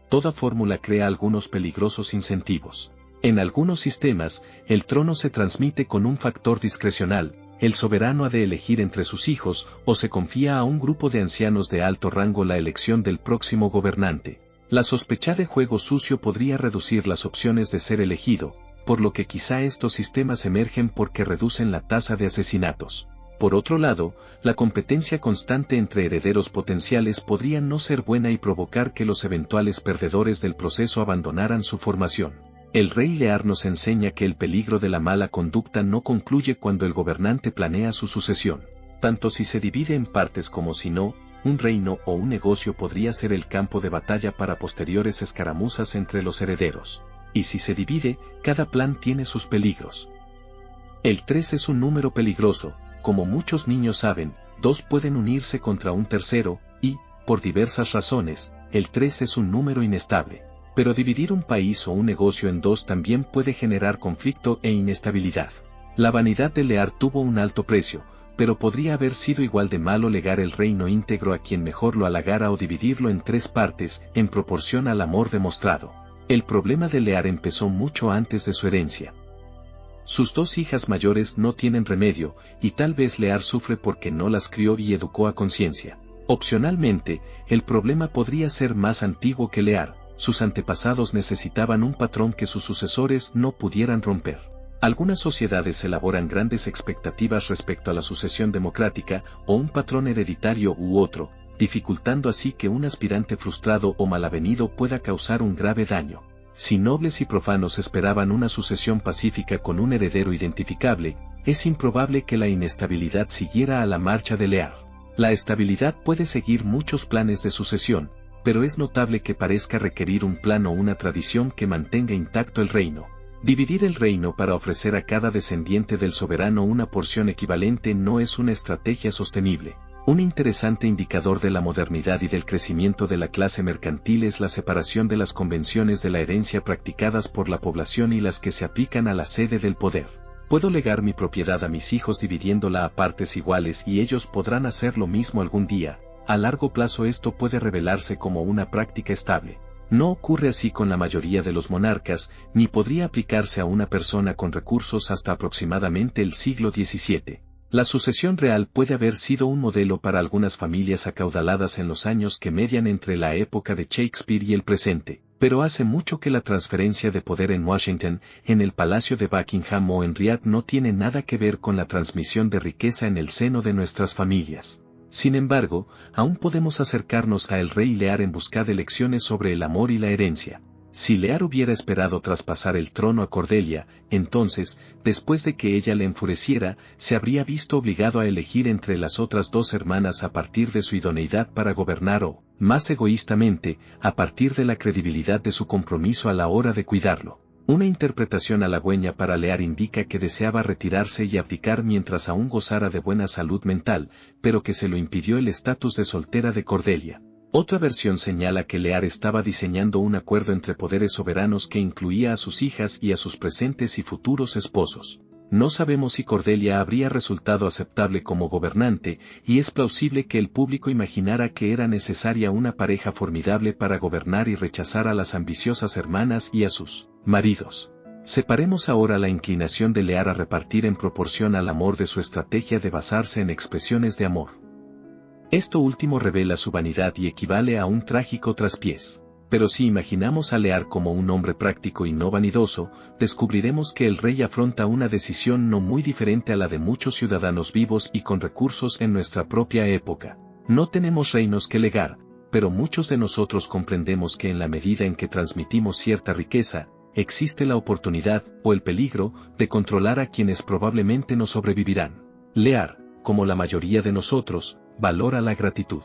Toda fórmula crea algunos peligrosos incentivos. En algunos sistemas, el trono se transmite con un factor discrecional. El soberano ha de elegir entre sus hijos, o se confía a un grupo de ancianos de alto rango la elección del próximo gobernante. La sospecha de juego sucio podría reducir las opciones de ser elegido, por lo que quizá estos sistemas emergen porque reducen la tasa de asesinatos. Por otro lado, la competencia constante entre herederos potenciales podría no ser buena y provocar que los eventuales perdedores del proceso abandonaran su formación. El rey Lear nos enseña que el peligro de la mala conducta no concluye cuando el gobernante planea su sucesión. Tanto si se divide en partes como si no, un reino o un negocio podría ser el campo de batalla para posteriores escaramuzas entre los herederos. Y si se divide, cada plan tiene sus peligros. El 3 es un número peligroso. Como muchos niños saben, 2 pueden unirse contra un tercero, y, por diversas razones, el 3 es un número inestable. Pero dividir un país o un negocio en 2 también puede generar conflicto e inestabilidad. La vanidad de Lear tuvo un alto precio, pero podría haber sido igual de malo legar el reino íntegro a quien mejor lo halagara o dividirlo en 3 partes, en proporción al amor demostrado. El problema de Lear empezó mucho antes de su herencia. Sus 2 hijas mayores no tienen remedio, y tal vez Lear sufre porque no las crió y educó a conciencia. Opcionalmente, el problema podría ser más antiguo que Lear. Sus antepasados necesitaban un patrón que sus sucesores no pudieran romper. Algunas sociedades elaboran grandes expectativas respecto a la sucesión democrática, o un patrón hereditario u otro, dificultando así que un aspirante frustrado o malavenido pueda causar un grave daño. Si nobles y profanos esperaban una sucesión pacífica con un heredero identificable, es improbable que la inestabilidad siguiera a la marcha de Lear. La estabilidad puede seguir muchos planes de sucesión, pero es notable que parezca requerir un plan o una tradición que mantenga intacto el reino. Dividir el reino para ofrecer a cada descendiente del soberano una porción equivalente no es una estrategia sostenible. Un interesante indicador de la modernidad y del crecimiento de la clase mercantil es la separación de las convenciones de la herencia practicadas por la población y las que se aplican a la sede del poder. Puedo legar mi propiedad a mis hijos dividiéndola a partes iguales y ellos podrán hacer lo mismo algún día. A largo plazo esto puede revelarse como una práctica estable. No ocurre así con la mayoría de los monarcas, ni podría aplicarse a una persona con recursos hasta aproximadamente el siglo XVII. La sucesión real puede haber sido un modelo para algunas familias acaudaladas en los años que median entre la época de Shakespeare y el presente, pero hace mucho que la transferencia de poder en Washington, en el Palacio de Buckingham o en Riad no tiene nada que ver con la transmisión de riqueza en el seno de nuestras familias. Sin embargo, aún podemos acercarnos a el rey Lear en busca de lecciones sobre el amor y la herencia. Si Lear hubiera esperado traspasar el trono a Cordelia, entonces, después de que ella le enfureciera, se habría visto obligado a elegir entre las otras 2 hermanas a partir de su idoneidad para gobernar o, más egoístamente, a partir de la credibilidad de su compromiso a la hora de cuidarlo. Una interpretación halagüeña para Lear indica que deseaba retirarse y abdicar mientras aún gozara de buena salud mental, pero que se lo impidió el estatus de soltera de Cordelia. Otra versión señala que Lear estaba diseñando un acuerdo entre poderes soberanos que incluía a sus hijas y a sus presentes y futuros esposos. No sabemos si Cordelia habría resultado aceptable como gobernante, y es plausible que el público imaginara que era necesaria una pareja formidable para gobernar y rechazar a las ambiciosas hermanas y a sus maridos. Separemos ahora la inclinación de Lear a repartir en proporción al amor de su estrategia de basarse en expresiones de amor. Esto último revela su vanidad y equivale a un trágico traspiés. Pero si imaginamos a Lear como un hombre práctico y no vanidoso, descubriremos que el rey afronta una decisión no muy diferente a la de muchos ciudadanos vivos y con recursos en nuestra propia época. No tenemos reinos que legar, pero muchos de nosotros comprendemos que en la medida en que transmitimos cierta riqueza, existe la oportunidad, o el peligro, de controlar a quienes probablemente no sobrevivirán. Lear, como la mayoría de nosotros, valora la gratitud.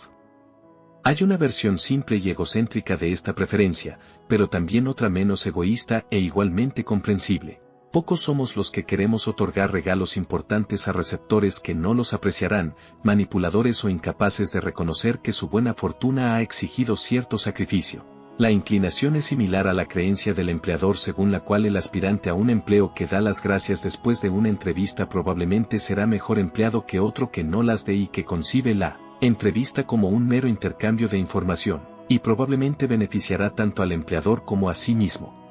Hay una versión simple y egocéntrica de esta preferencia, pero también otra menos egoísta e igualmente comprensible. Pocos somos los que queremos otorgar regalos importantes a receptores que no los apreciarán, manipuladores o incapaces de reconocer que su buena fortuna ha exigido cierto sacrificio. La inclinación es similar a la creencia del empleador según la cual el aspirante a un empleo que da las gracias después de una entrevista probablemente será mejor empleado que otro que no las dé y que concibe la entrevista como un mero intercambio de información, y probablemente beneficiará tanto al empleador como a sí mismo.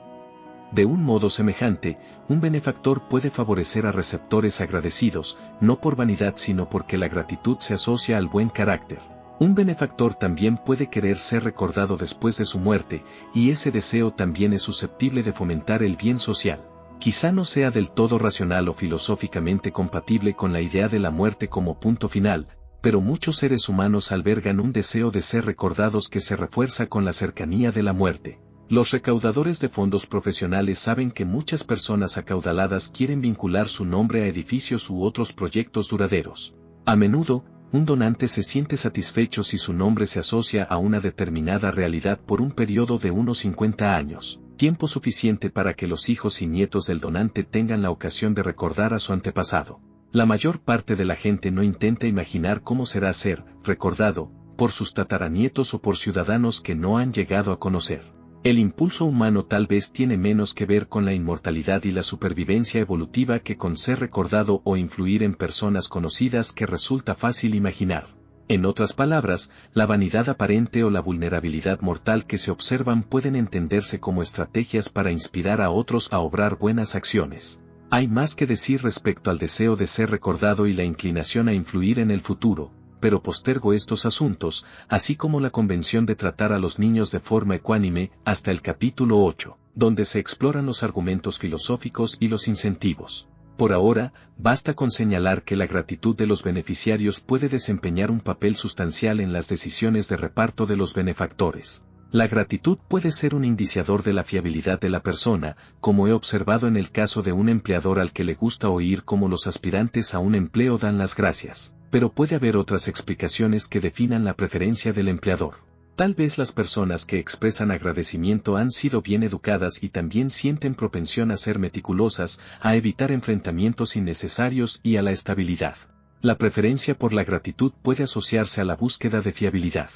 De un modo semejante, un benefactor puede favorecer a receptores agradecidos, no por vanidad sino porque la gratitud se asocia al buen carácter. Un benefactor también puede querer ser recordado después de su muerte, y ese deseo también es susceptible de fomentar el bien social. Quizá no sea del todo racional o filosóficamente compatible con la idea de la muerte como punto final, pero muchos seres humanos albergan un deseo de ser recordados que se refuerza con la cercanía de la muerte. Los recaudadores de fondos profesionales saben que muchas personas acaudaladas quieren vincular su nombre a edificios u otros proyectos duraderos. A menudo, un donante se siente satisfecho si su nombre se asocia a una determinada realidad por un periodo de unos 50 años, tiempo suficiente para que los hijos y nietos del donante tengan la ocasión de recordar a su antepasado. La mayor parte de la gente no intenta imaginar cómo será ser recordado por sus tataranietos o por ciudadanos que no han llegado a conocer. El impulso humano tal vez tiene menos que ver con la inmortalidad y la supervivencia evolutiva que con ser recordado o influir en personas conocidas que resulta fácil imaginar. En otras palabras, la vanidad aparente o la vulnerabilidad mortal que se observan pueden entenderse como estrategias para inspirar a otros a obrar buenas acciones. Hay más que decir respecto al deseo de ser recordado y la inclinación a influir en el futuro, pero postergo estos asuntos, así como la convención de tratar a los niños de forma ecuánime, hasta el capítulo 8, donde se exploran los argumentos filosóficos y los incentivos. Por ahora, basta con señalar que la gratitud de los beneficiarios puede desempeñar un papel sustancial en las decisiones de reparto de los benefactores. La gratitud puede ser un indiciador de la fiabilidad de la persona, como he observado en el caso de un empleador al que le gusta oír cómo los aspirantes a un empleo dan las gracias, pero puede haber otras explicaciones que definan la preferencia del empleador. Tal vez las personas que expresan agradecimiento han sido bien educadas y también sienten propensión a ser meticulosas, a evitar enfrentamientos innecesarios y a la estabilidad. La preferencia por la gratitud puede asociarse a la búsqueda de fiabilidad.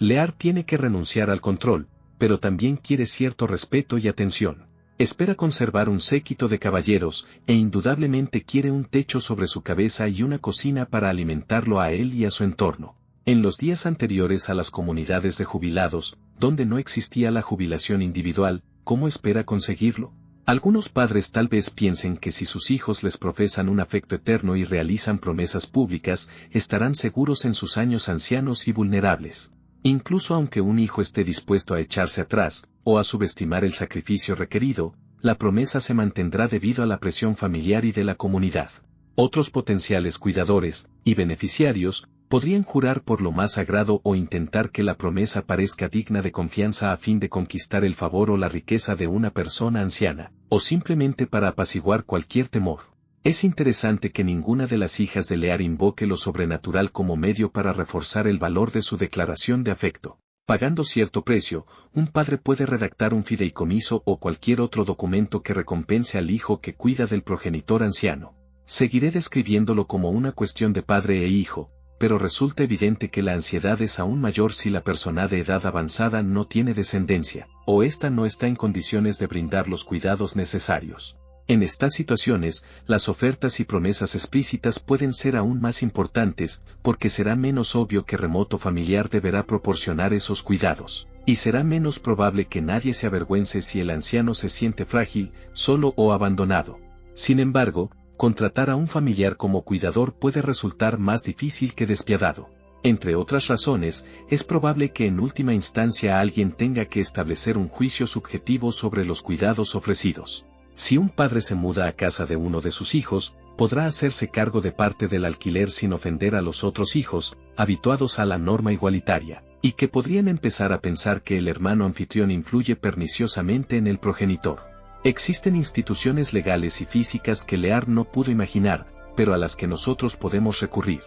Lear tiene que renunciar al control, pero también quiere cierto respeto y atención. Espera conservar un séquito de caballeros, e indudablemente quiere un techo sobre su cabeza y una cocina para alimentarlo a él y a su entorno. En los días anteriores a las comunidades de jubilados, donde no existía la jubilación individual, ¿cómo espera conseguirlo? Algunos padres tal vez piensen que si sus hijos les profesan un afecto eterno y realizan promesas públicas, estarán seguros en sus años ancianos y vulnerables. Incluso aunque un hijo esté dispuesto a echarse atrás, o a subestimar el sacrificio requerido, la promesa se mantendrá debido a la presión familiar y de la comunidad. Otros potenciales cuidadores, y beneficiarios, podrían jurar por lo más sagrado o intentar que la promesa parezca digna de confianza a fin de conquistar el favor o la riqueza de una persona anciana, o simplemente para apaciguar cualquier temor. Es interesante que ninguna de las hijas de Lear invoque lo sobrenatural como medio para reforzar el valor de su declaración de afecto. Pagando cierto precio, un padre puede redactar un fideicomiso o cualquier otro documento que recompense al hijo que cuida del progenitor anciano. Seguiré describiéndolo como una cuestión de padre e hijo, pero resulta evidente que la ansiedad es aún mayor si la persona de edad avanzada no tiene descendencia, o ésta no está en condiciones de brindar los cuidados necesarios. En estas situaciones, las ofertas y promesas explícitas pueden ser aún más importantes, porque será menos obvio que remoto familiar deberá proporcionar esos cuidados, y será menos probable que nadie se avergüence si el anciano se siente frágil, solo o abandonado. Sin embargo, contratar a un familiar como cuidador puede resultar más difícil que despiadado. Entre otras razones, es probable que en última instancia alguien tenga que establecer un juicio subjetivo sobre los cuidados ofrecidos. Si un padre se muda a casa de uno de sus hijos, podrá hacerse cargo de parte del alquiler sin ofender a los otros hijos, habituados a la norma igualitaria, y que podrían empezar a pensar que el hermano anfitrión influye perniciosamente en el progenitor. Existen instituciones legales y físicas que Lear no pudo imaginar, pero a las que nosotros podemos recurrir.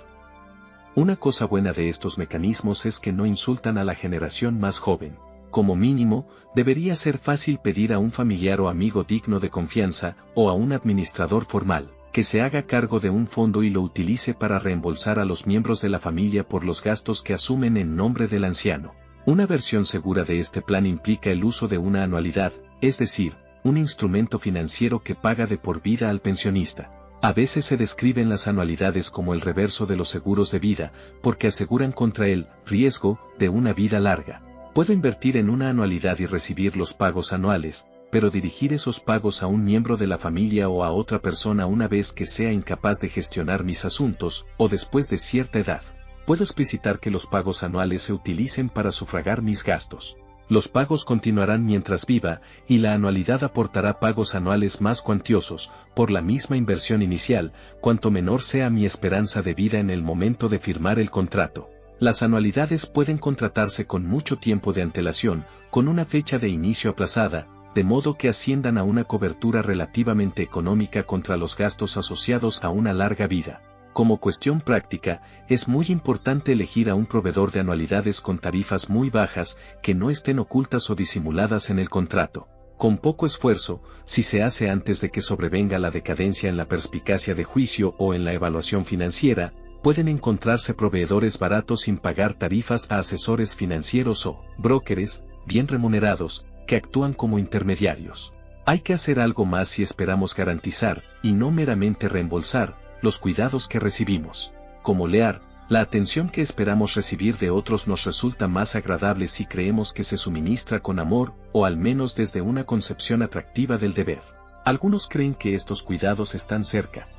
Una cosa buena de estos mecanismos es que no insultan a la generación más joven. Como mínimo, debería ser fácil pedir a un familiar o amigo digno de confianza, o a un administrador formal, que se haga cargo de un fondo y lo utilice para reembolsar a los miembros de la familia por los gastos que asumen en nombre del anciano. Una versión segura de este plan implica el uso de una anualidad, es decir, un instrumento financiero que paga de por vida al pensionista. A veces se describen las anualidades como el reverso de los seguros de vida, porque aseguran contra el riesgo de una vida larga. Puedo invertir en una anualidad y recibir los pagos anuales, pero dirigir esos pagos a un miembro de la familia o a otra persona una vez que sea incapaz de gestionar mis asuntos, o después de cierta edad. Puedo explicitar que los pagos anuales se utilicen para sufragar mis gastos. Los pagos continuarán mientras viva, y la anualidad aportará pagos anuales más cuantiosos, por la misma inversión inicial, cuanto menor sea mi esperanza de vida en el momento de firmar el contrato. Las anualidades pueden contratarse con mucho tiempo de antelación, con una fecha de inicio aplazada, de modo que asciendan a una cobertura relativamente económica contra los gastos asociados a una larga vida. Como cuestión práctica, es muy importante elegir a un proveedor de anualidades con tarifas muy bajas, que no estén ocultas o disimuladas en el contrato. Con poco esfuerzo, si se hace antes de que sobrevenga la decadencia en la perspicacia de juicio o en la evaluación financiera, pueden encontrarse proveedores baratos sin pagar tarifas a asesores financieros o brokers, bien remunerados, que actúan como intermediarios. Hay que hacer algo más si esperamos garantizar, y no meramente reembolsar, los cuidados que recibimos. Como lear, la atención que esperamos recibir de otros nos resulta más agradable si creemos que se suministra con amor, o al menos desde una concepción atractiva del deber. Algunos creen que estos cuidados están cerca.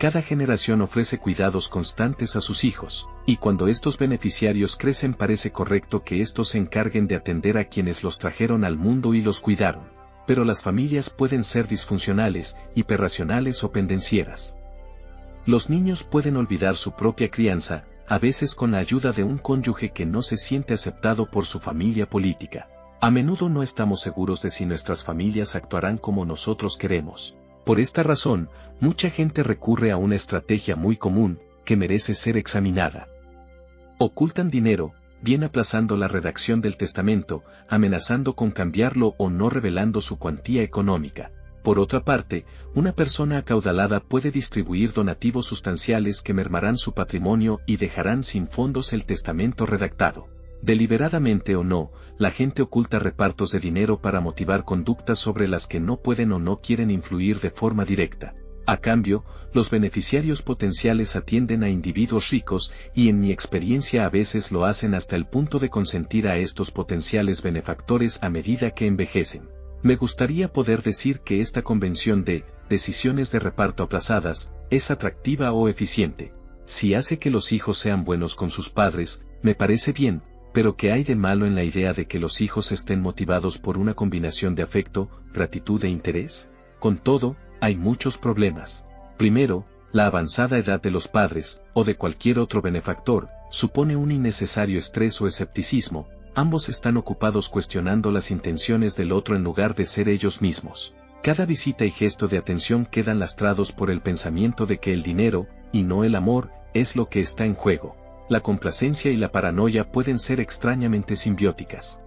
Cada generación ofrece cuidados constantes a sus hijos, y cuando estos beneficiarios crecen parece correcto que estos se encarguen de atender a quienes los trajeron al mundo y los cuidaron. Pero las familias pueden ser disfuncionales, hiperracionales o pendencieras. Los niños pueden olvidar su propia crianza, a veces con la ayuda de un cónyuge que no se siente aceptado por su familia política. A menudo no estamos seguros de si nuestras familias actuarán como nosotros queremos. Por esta razón, mucha gente recurre a una estrategia muy común, que merece ser examinada. Ocultan dinero, bien aplazando la redacción del testamento, amenazando con cambiarlo o no revelando su cuantía económica. Por otra parte, una persona acaudalada puede distribuir donativos sustanciales que mermarán su patrimonio y dejarán sin fondos el testamento redactado. Deliberadamente o no, la gente oculta repartos de dinero para motivar conductas sobre las que no pueden o no quieren influir de forma directa. A cambio, los beneficiarios potenciales atienden a individuos ricos y en mi experiencia a veces lo hacen hasta el punto de consentir a estos potenciales benefactores a medida que envejecen. Me gustaría poder decir que esta convención de decisiones de reparto aplazadas es atractiva o eficiente. Si hace que los hijos sean buenos con sus padres, me parece bien, pero ¿qué hay de malo en la idea de que los hijos estén motivados por una combinación de afecto, gratitud e interés? Con todo, hay muchos problemas. Primero, la avanzada edad de los padres, o de cualquier otro benefactor, supone un innecesario estrés o escepticismo. Ambos están ocupados cuestionando las intenciones del otro en lugar de ser ellos mismos. Cada visita y gesto de atención quedan lastrados por el pensamiento de que el dinero, y no el amor, es lo que está en juego. La complacencia y la paranoia pueden ser extrañamente simbióticas.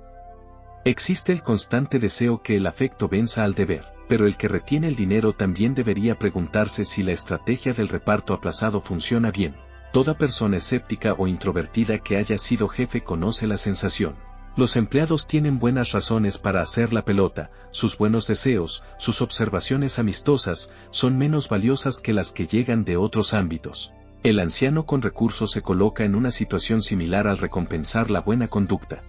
Existe el constante deseo que el afecto venza al deber, pero el que retiene el dinero también debería preguntarse si la estrategia del reparto aplazado funciona bien. Toda persona escéptica o introvertida que haya sido jefe conoce la sensación. Los empleados tienen buenas razones para hacer la pelota, sus buenos deseos, sus observaciones amistosas, son menos valiosas que las que llegan de otros ámbitos. El anciano con recursos se coloca en una situación similar al recompensar la buena conducta.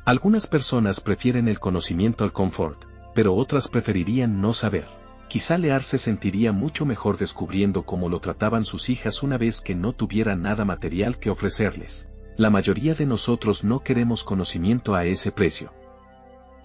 Algunas personas prefieren el conocimiento al confort, pero otras preferirían no saber. Quizá Lear se sentiría mucho mejor descubriendo cómo lo trataban sus hijas una vez que no tuviera nada material que ofrecerles. La mayoría de nosotros no queremos conocimiento a ese precio.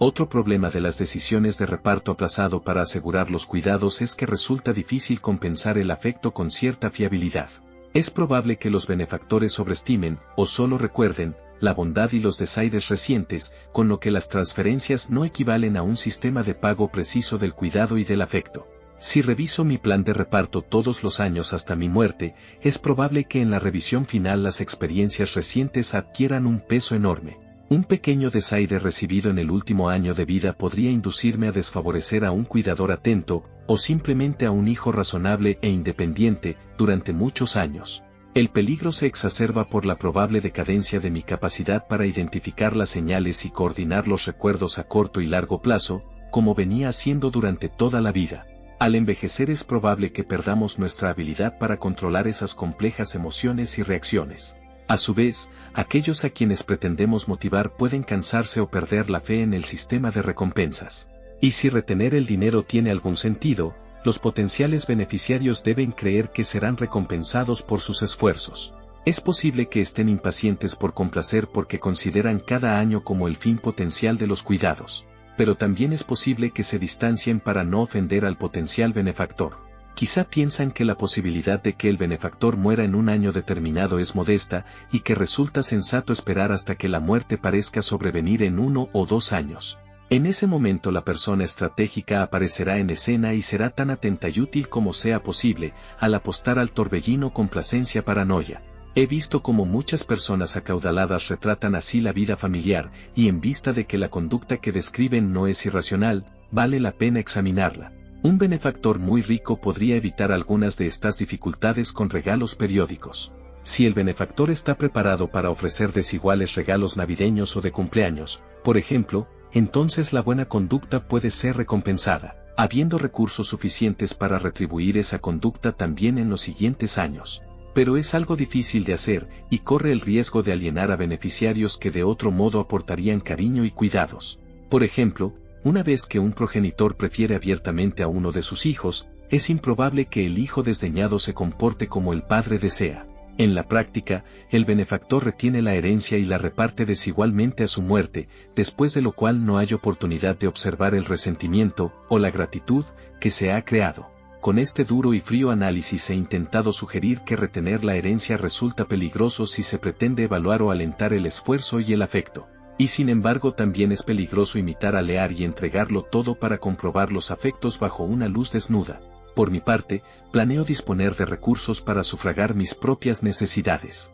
Otro problema de las decisiones de reparto aplazado para asegurar los cuidados es que resulta difícil compensar el afecto con cierta fiabilidad. Es probable que los benefactores sobreestimen, o solo recuerden, la bondad y los desaires recientes, con lo que las transferencias no equivalen a un sistema de pago preciso del cuidado y del afecto. Si reviso mi plan de reparto todos los años hasta mi muerte, es probable que en la revisión final las experiencias recientes adquieran un peso enorme. Un pequeño desaire recibido en el último año de vida podría inducirme a desfavorecer a un cuidador atento, o simplemente a un hijo razonable e independiente, durante muchos años. El peligro se exacerba por la probable decadencia de mi capacidad para identificar las señales y coordinar los recuerdos a corto y largo plazo, como venía haciendo durante toda la vida. Al envejecer es probable que perdamos nuestra habilidad para controlar esas complejas emociones y reacciones. A su vez, aquellos a quienes pretendemos motivar pueden cansarse o perder la fe en el sistema de recompensas. Y si retener el dinero tiene algún sentido, los potenciales beneficiarios deben creer que serán recompensados por sus esfuerzos. Es posible que estén impacientes por complacer porque consideran cada año como el fin potencial de los cuidados, pero también es posible que se distancien para no ofender al potencial benefactor. Quizá piensan que la posibilidad de que el benefactor muera en un año determinado es modesta y que resulta sensato esperar hasta que la muerte parezca sobrevenir en 1 o 2 años. En ese momento la persona estratégica aparecerá en escena y será tan atenta y útil como sea posible, al apostar al torbellino complacencia paranoia. He visto cómo muchas personas acaudaladas retratan así la vida familiar, y en vista de que la conducta que describen no es irracional, vale la pena examinarla. Un benefactor muy rico podría evitar algunas de estas dificultades con regalos periódicos. Si el benefactor está preparado para ofrecer desiguales regalos navideños o de cumpleaños, por ejemplo, entonces la buena conducta puede ser recompensada, habiendo recursos suficientes para retribuir esa conducta también en los siguientes años. Pero es algo difícil de hacer, y corre el riesgo de alienar a beneficiarios que de otro modo aportarían cariño y cuidados. Por ejemplo, una vez que un progenitor prefiere abiertamente a uno de sus hijos, es improbable que el hijo desdeñado se comporte como el padre desea. En la práctica, el benefactor retiene la herencia y la reparte desigualmente a su muerte, después de lo cual no hay oportunidad de observar el resentimiento, o la gratitud, que se ha creado. Con este duro y frío análisis he intentado sugerir que retener la herencia resulta peligroso si se pretende evaluar o alentar el esfuerzo y el afecto. Y sin embargo también es peligroso imitar a Lear y entregarlo todo para comprobar los afectos bajo una luz desnuda. Por mi parte, planeo disponer de recursos para sufragar mis propias necesidades.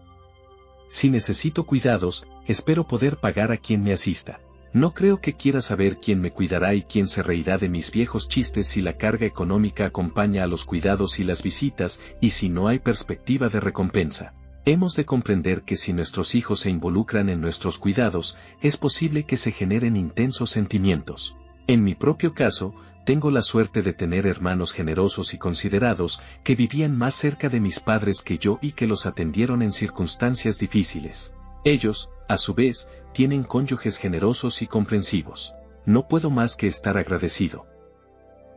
Si necesito cuidados, espero poder pagar a quien me asista. No creo que quiera saber quién me cuidará y quién se reirá de mis viejos chistes si la carga económica acompaña a los cuidados y las visitas, y si no hay perspectiva de recompensa. Hemos de comprender que si nuestros hijos se involucran en nuestros cuidados, es posible que se generen intensos sentimientos. En mi propio caso, tengo la suerte de tener hermanos generosos y considerados, que vivían más cerca de mis padres que yo y que los atendieron en circunstancias difíciles. Ellos, a su vez, tienen cónyuges generosos y comprensivos. No puedo más que estar agradecido.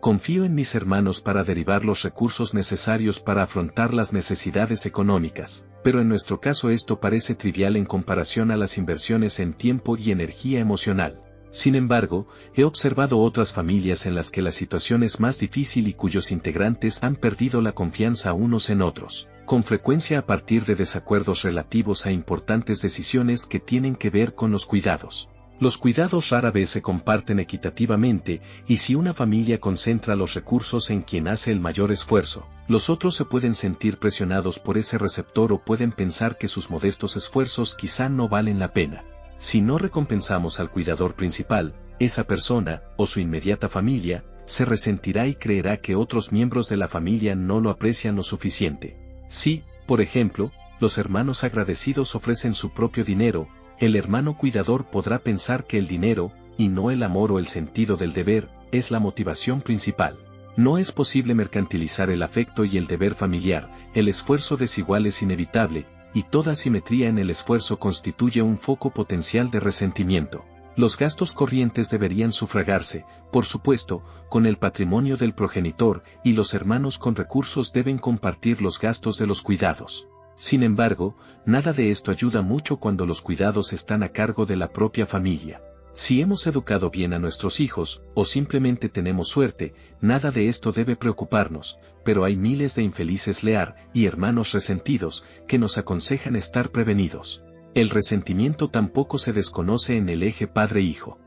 Confío en mis hermanos para derivar los recursos necesarios para afrontar las necesidades económicas, pero en nuestro caso esto parece trivial en comparación a las inversiones en tiempo y energía emocional. Sin embargo, he observado otras familias en las que la situación es más difícil y cuyos integrantes han perdido la confianza unos en otros, con frecuencia a partir de desacuerdos relativos a importantes decisiones que tienen que ver con los cuidados. Los cuidados rara vez se comparten equitativamente, y si una familia concentra los recursos en quien hace el mayor esfuerzo, los otros se pueden sentir presionados por ese receptor o pueden pensar que sus modestos esfuerzos quizá no valen la pena. Si no recompensamos al cuidador principal, esa persona, o su inmediata familia, se resentirá y creerá que otros miembros de la familia no lo aprecian lo suficiente. Si, por ejemplo, los hermanos agradecidos ofrecen su propio dinero, el hermano cuidador podrá pensar que el dinero, y no el amor o el sentido del deber, es la motivación principal. No es posible mercantilizar el afecto y el deber familiar, el esfuerzo desigual es inevitable, y toda asimetría en el esfuerzo constituye un foco potencial de resentimiento. Los gastos corrientes deberían sufragarse, por supuesto, con el patrimonio del progenitor, y los hermanos con recursos deben compartir los gastos de los cuidados. Sin embargo, nada de esto ayuda mucho cuando los cuidados están a cargo de la propia familia. Si hemos educado bien a nuestros hijos, o simplemente tenemos suerte, nada de esto debe preocuparnos, pero hay miles de infelices Lear y hermanos resentidos, que nos aconsejan estar prevenidos. El resentimiento tampoco se desconoce en el eje padre-hijo.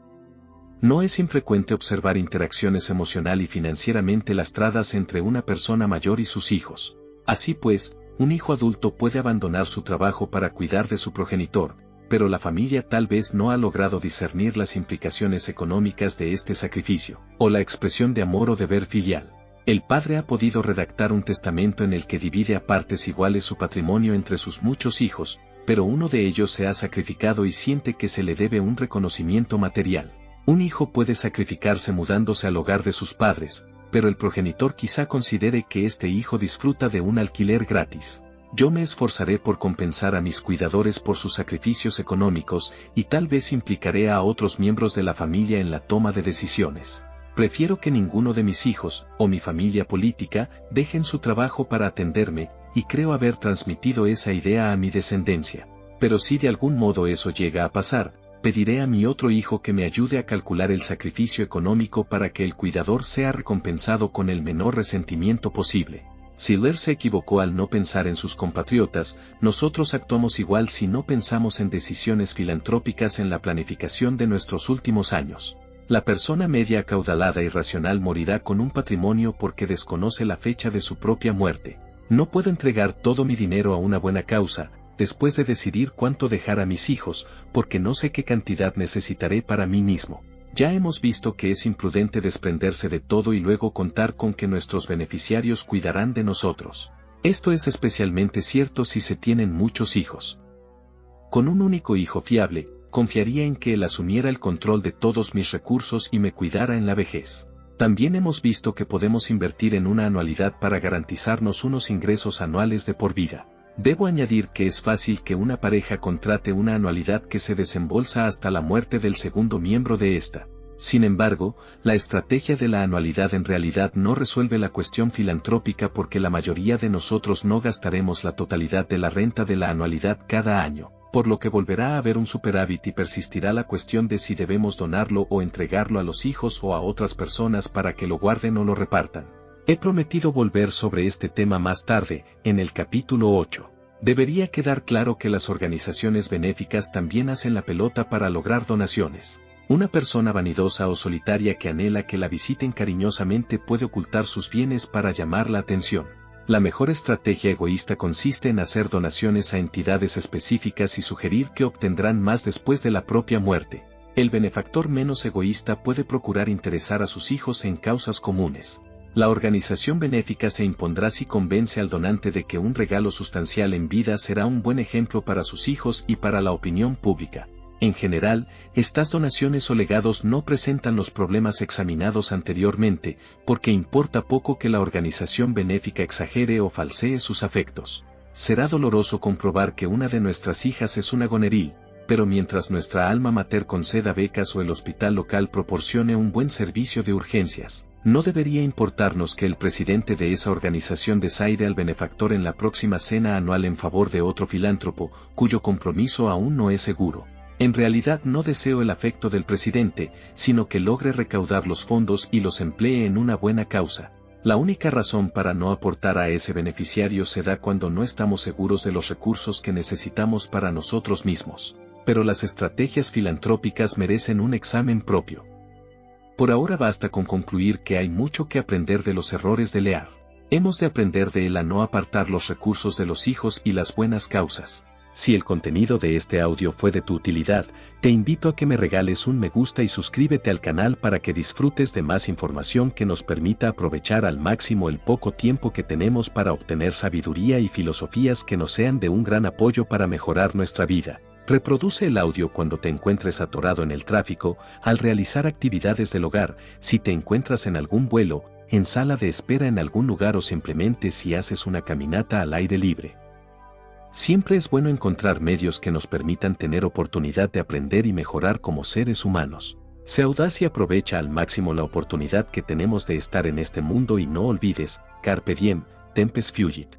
No es infrecuente observar interacciones emocional y financieramente lastradas entre una persona mayor y sus hijos. Así pues, un hijo adulto puede abandonar su trabajo para cuidar de su progenitor, pero la familia tal vez no ha logrado discernir las implicaciones económicas de este sacrificio, o la expresión de amor o deber filial. El padre ha podido redactar un testamento en el que divide a partes iguales su patrimonio entre sus muchos hijos, pero uno de ellos se ha sacrificado y siente que se le debe un reconocimiento material. Un hijo puede sacrificarse mudándose al hogar de sus padres, pero el progenitor quizá considere que este hijo disfruta de un alquiler gratis. Yo me esforzaré por compensar a mis cuidadores por sus sacrificios económicos y tal vez implicaré a otros miembros de la familia en la toma de decisiones. Prefiero que ninguno de mis hijos, o mi familia política, dejen su trabajo para atenderme, y creo haber transmitido esa idea a mi descendencia. Pero si de algún modo eso llega a pasar, pediré a mi otro hijo que me ayude a calcular el sacrificio económico para que el cuidador sea recompensado con el menor resentimiento posible. Schiller se equivocó al no pensar en sus compatriotas, nosotros actuamos igual si no pensamos en decisiones filantrópicas en la planificación de nuestros últimos años. La persona media acaudalada y racional morirá con un patrimonio porque desconoce la fecha de su propia muerte. No puedo entregar todo mi dinero a una buena causa, después de decidir cuánto dejar a mis hijos, porque no sé qué cantidad necesitaré para mí mismo. Ya hemos visto que es imprudente desprenderse de todo y luego contar con que nuestros beneficiarios cuidarán de nosotros. Esto es especialmente cierto si se tienen muchos hijos. Con un único hijo fiable, confiaría en que él asumiera el control de todos mis recursos y me cuidara en la vejez. También hemos visto que podemos invertir en una anualidad para garantizarnos unos ingresos anuales de por vida. Debo añadir que es fácil que una pareja contrate una anualidad que se desembolsa hasta la muerte del segundo miembro de esta. Sin embargo, la estrategia de la anualidad en realidad no resuelve la cuestión filantrópica porque la mayoría de nosotros no gastaremos la totalidad de la renta de la anualidad cada año, por lo que volverá a haber un superávit y persistirá la cuestión de si debemos donarlo o entregarlo a los hijos o a otras personas para que lo guarden o lo repartan. He prometido volver sobre este tema más tarde, en el capítulo 8. Debería quedar claro que las organizaciones benéficas también hacen la pelota para lograr donaciones. Una persona vanidosa o solitaria que anhela que la visiten cariñosamente puede ocultar sus bienes para llamar la atención. La mejor estrategia egoísta consiste en hacer donaciones a entidades específicas y sugerir que obtendrán más después de la propia muerte. El benefactor menos egoísta puede procurar interesar a sus hijos en causas comunes. La organización benéfica se impondrá si convence al donante de que un regalo sustancial en vida será un buen ejemplo para sus hijos y para la opinión pública. En general, estas donaciones o legados no presentan los problemas examinados anteriormente, porque importa poco que la organización benéfica exagere o falsee sus afectos. Será doloroso comprobar que una de nuestras hijas es una goneril, pero mientras nuestra alma mater conceda becas o el hospital local proporcione un buen servicio de urgencias, no debería importarnos que el presidente de esa organización desaire al benefactor en la próxima cena anual en favor de otro filántropo, cuyo compromiso aún no es seguro. En realidad no deseo el afecto del presidente, sino que logre recaudar los fondos y los emplee en una buena causa. La única razón para no aportar a ese beneficiario se da cuando no estamos seguros de los recursos que necesitamos para nosotros mismos. Pero las estrategias filantrópicas merecen un examen propio. Por ahora basta con concluir que hay mucho que aprender de los errores de Lear. Hemos de aprender de él a no apartar los recursos de los hijos y las buenas causas. Si el contenido de este audio fue de tu utilidad, te invito a que me regales un me gusta y suscríbete al canal para que disfrutes de más información que nos permita aprovechar al máximo el poco tiempo que tenemos para obtener sabiduría y filosofías que nos sean de un gran apoyo para mejorar nuestra vida. Reproduce el audio cuando te encuentres atorado en el tráfico, al realizar actividades del hogar, si te encuentras en algún vuelo, en sala de espera en algún lugar o simplemente si haces una caminata al aire libre. Siempre es bueno encontrar medios que nos permitan tener oportunidad de aprender y mejorar como seres humanos. Sé audaz y aprovecha al máximo la oportunidad que tenemos de estar en este mundo y no olvides, carpe diem, tempus fugit.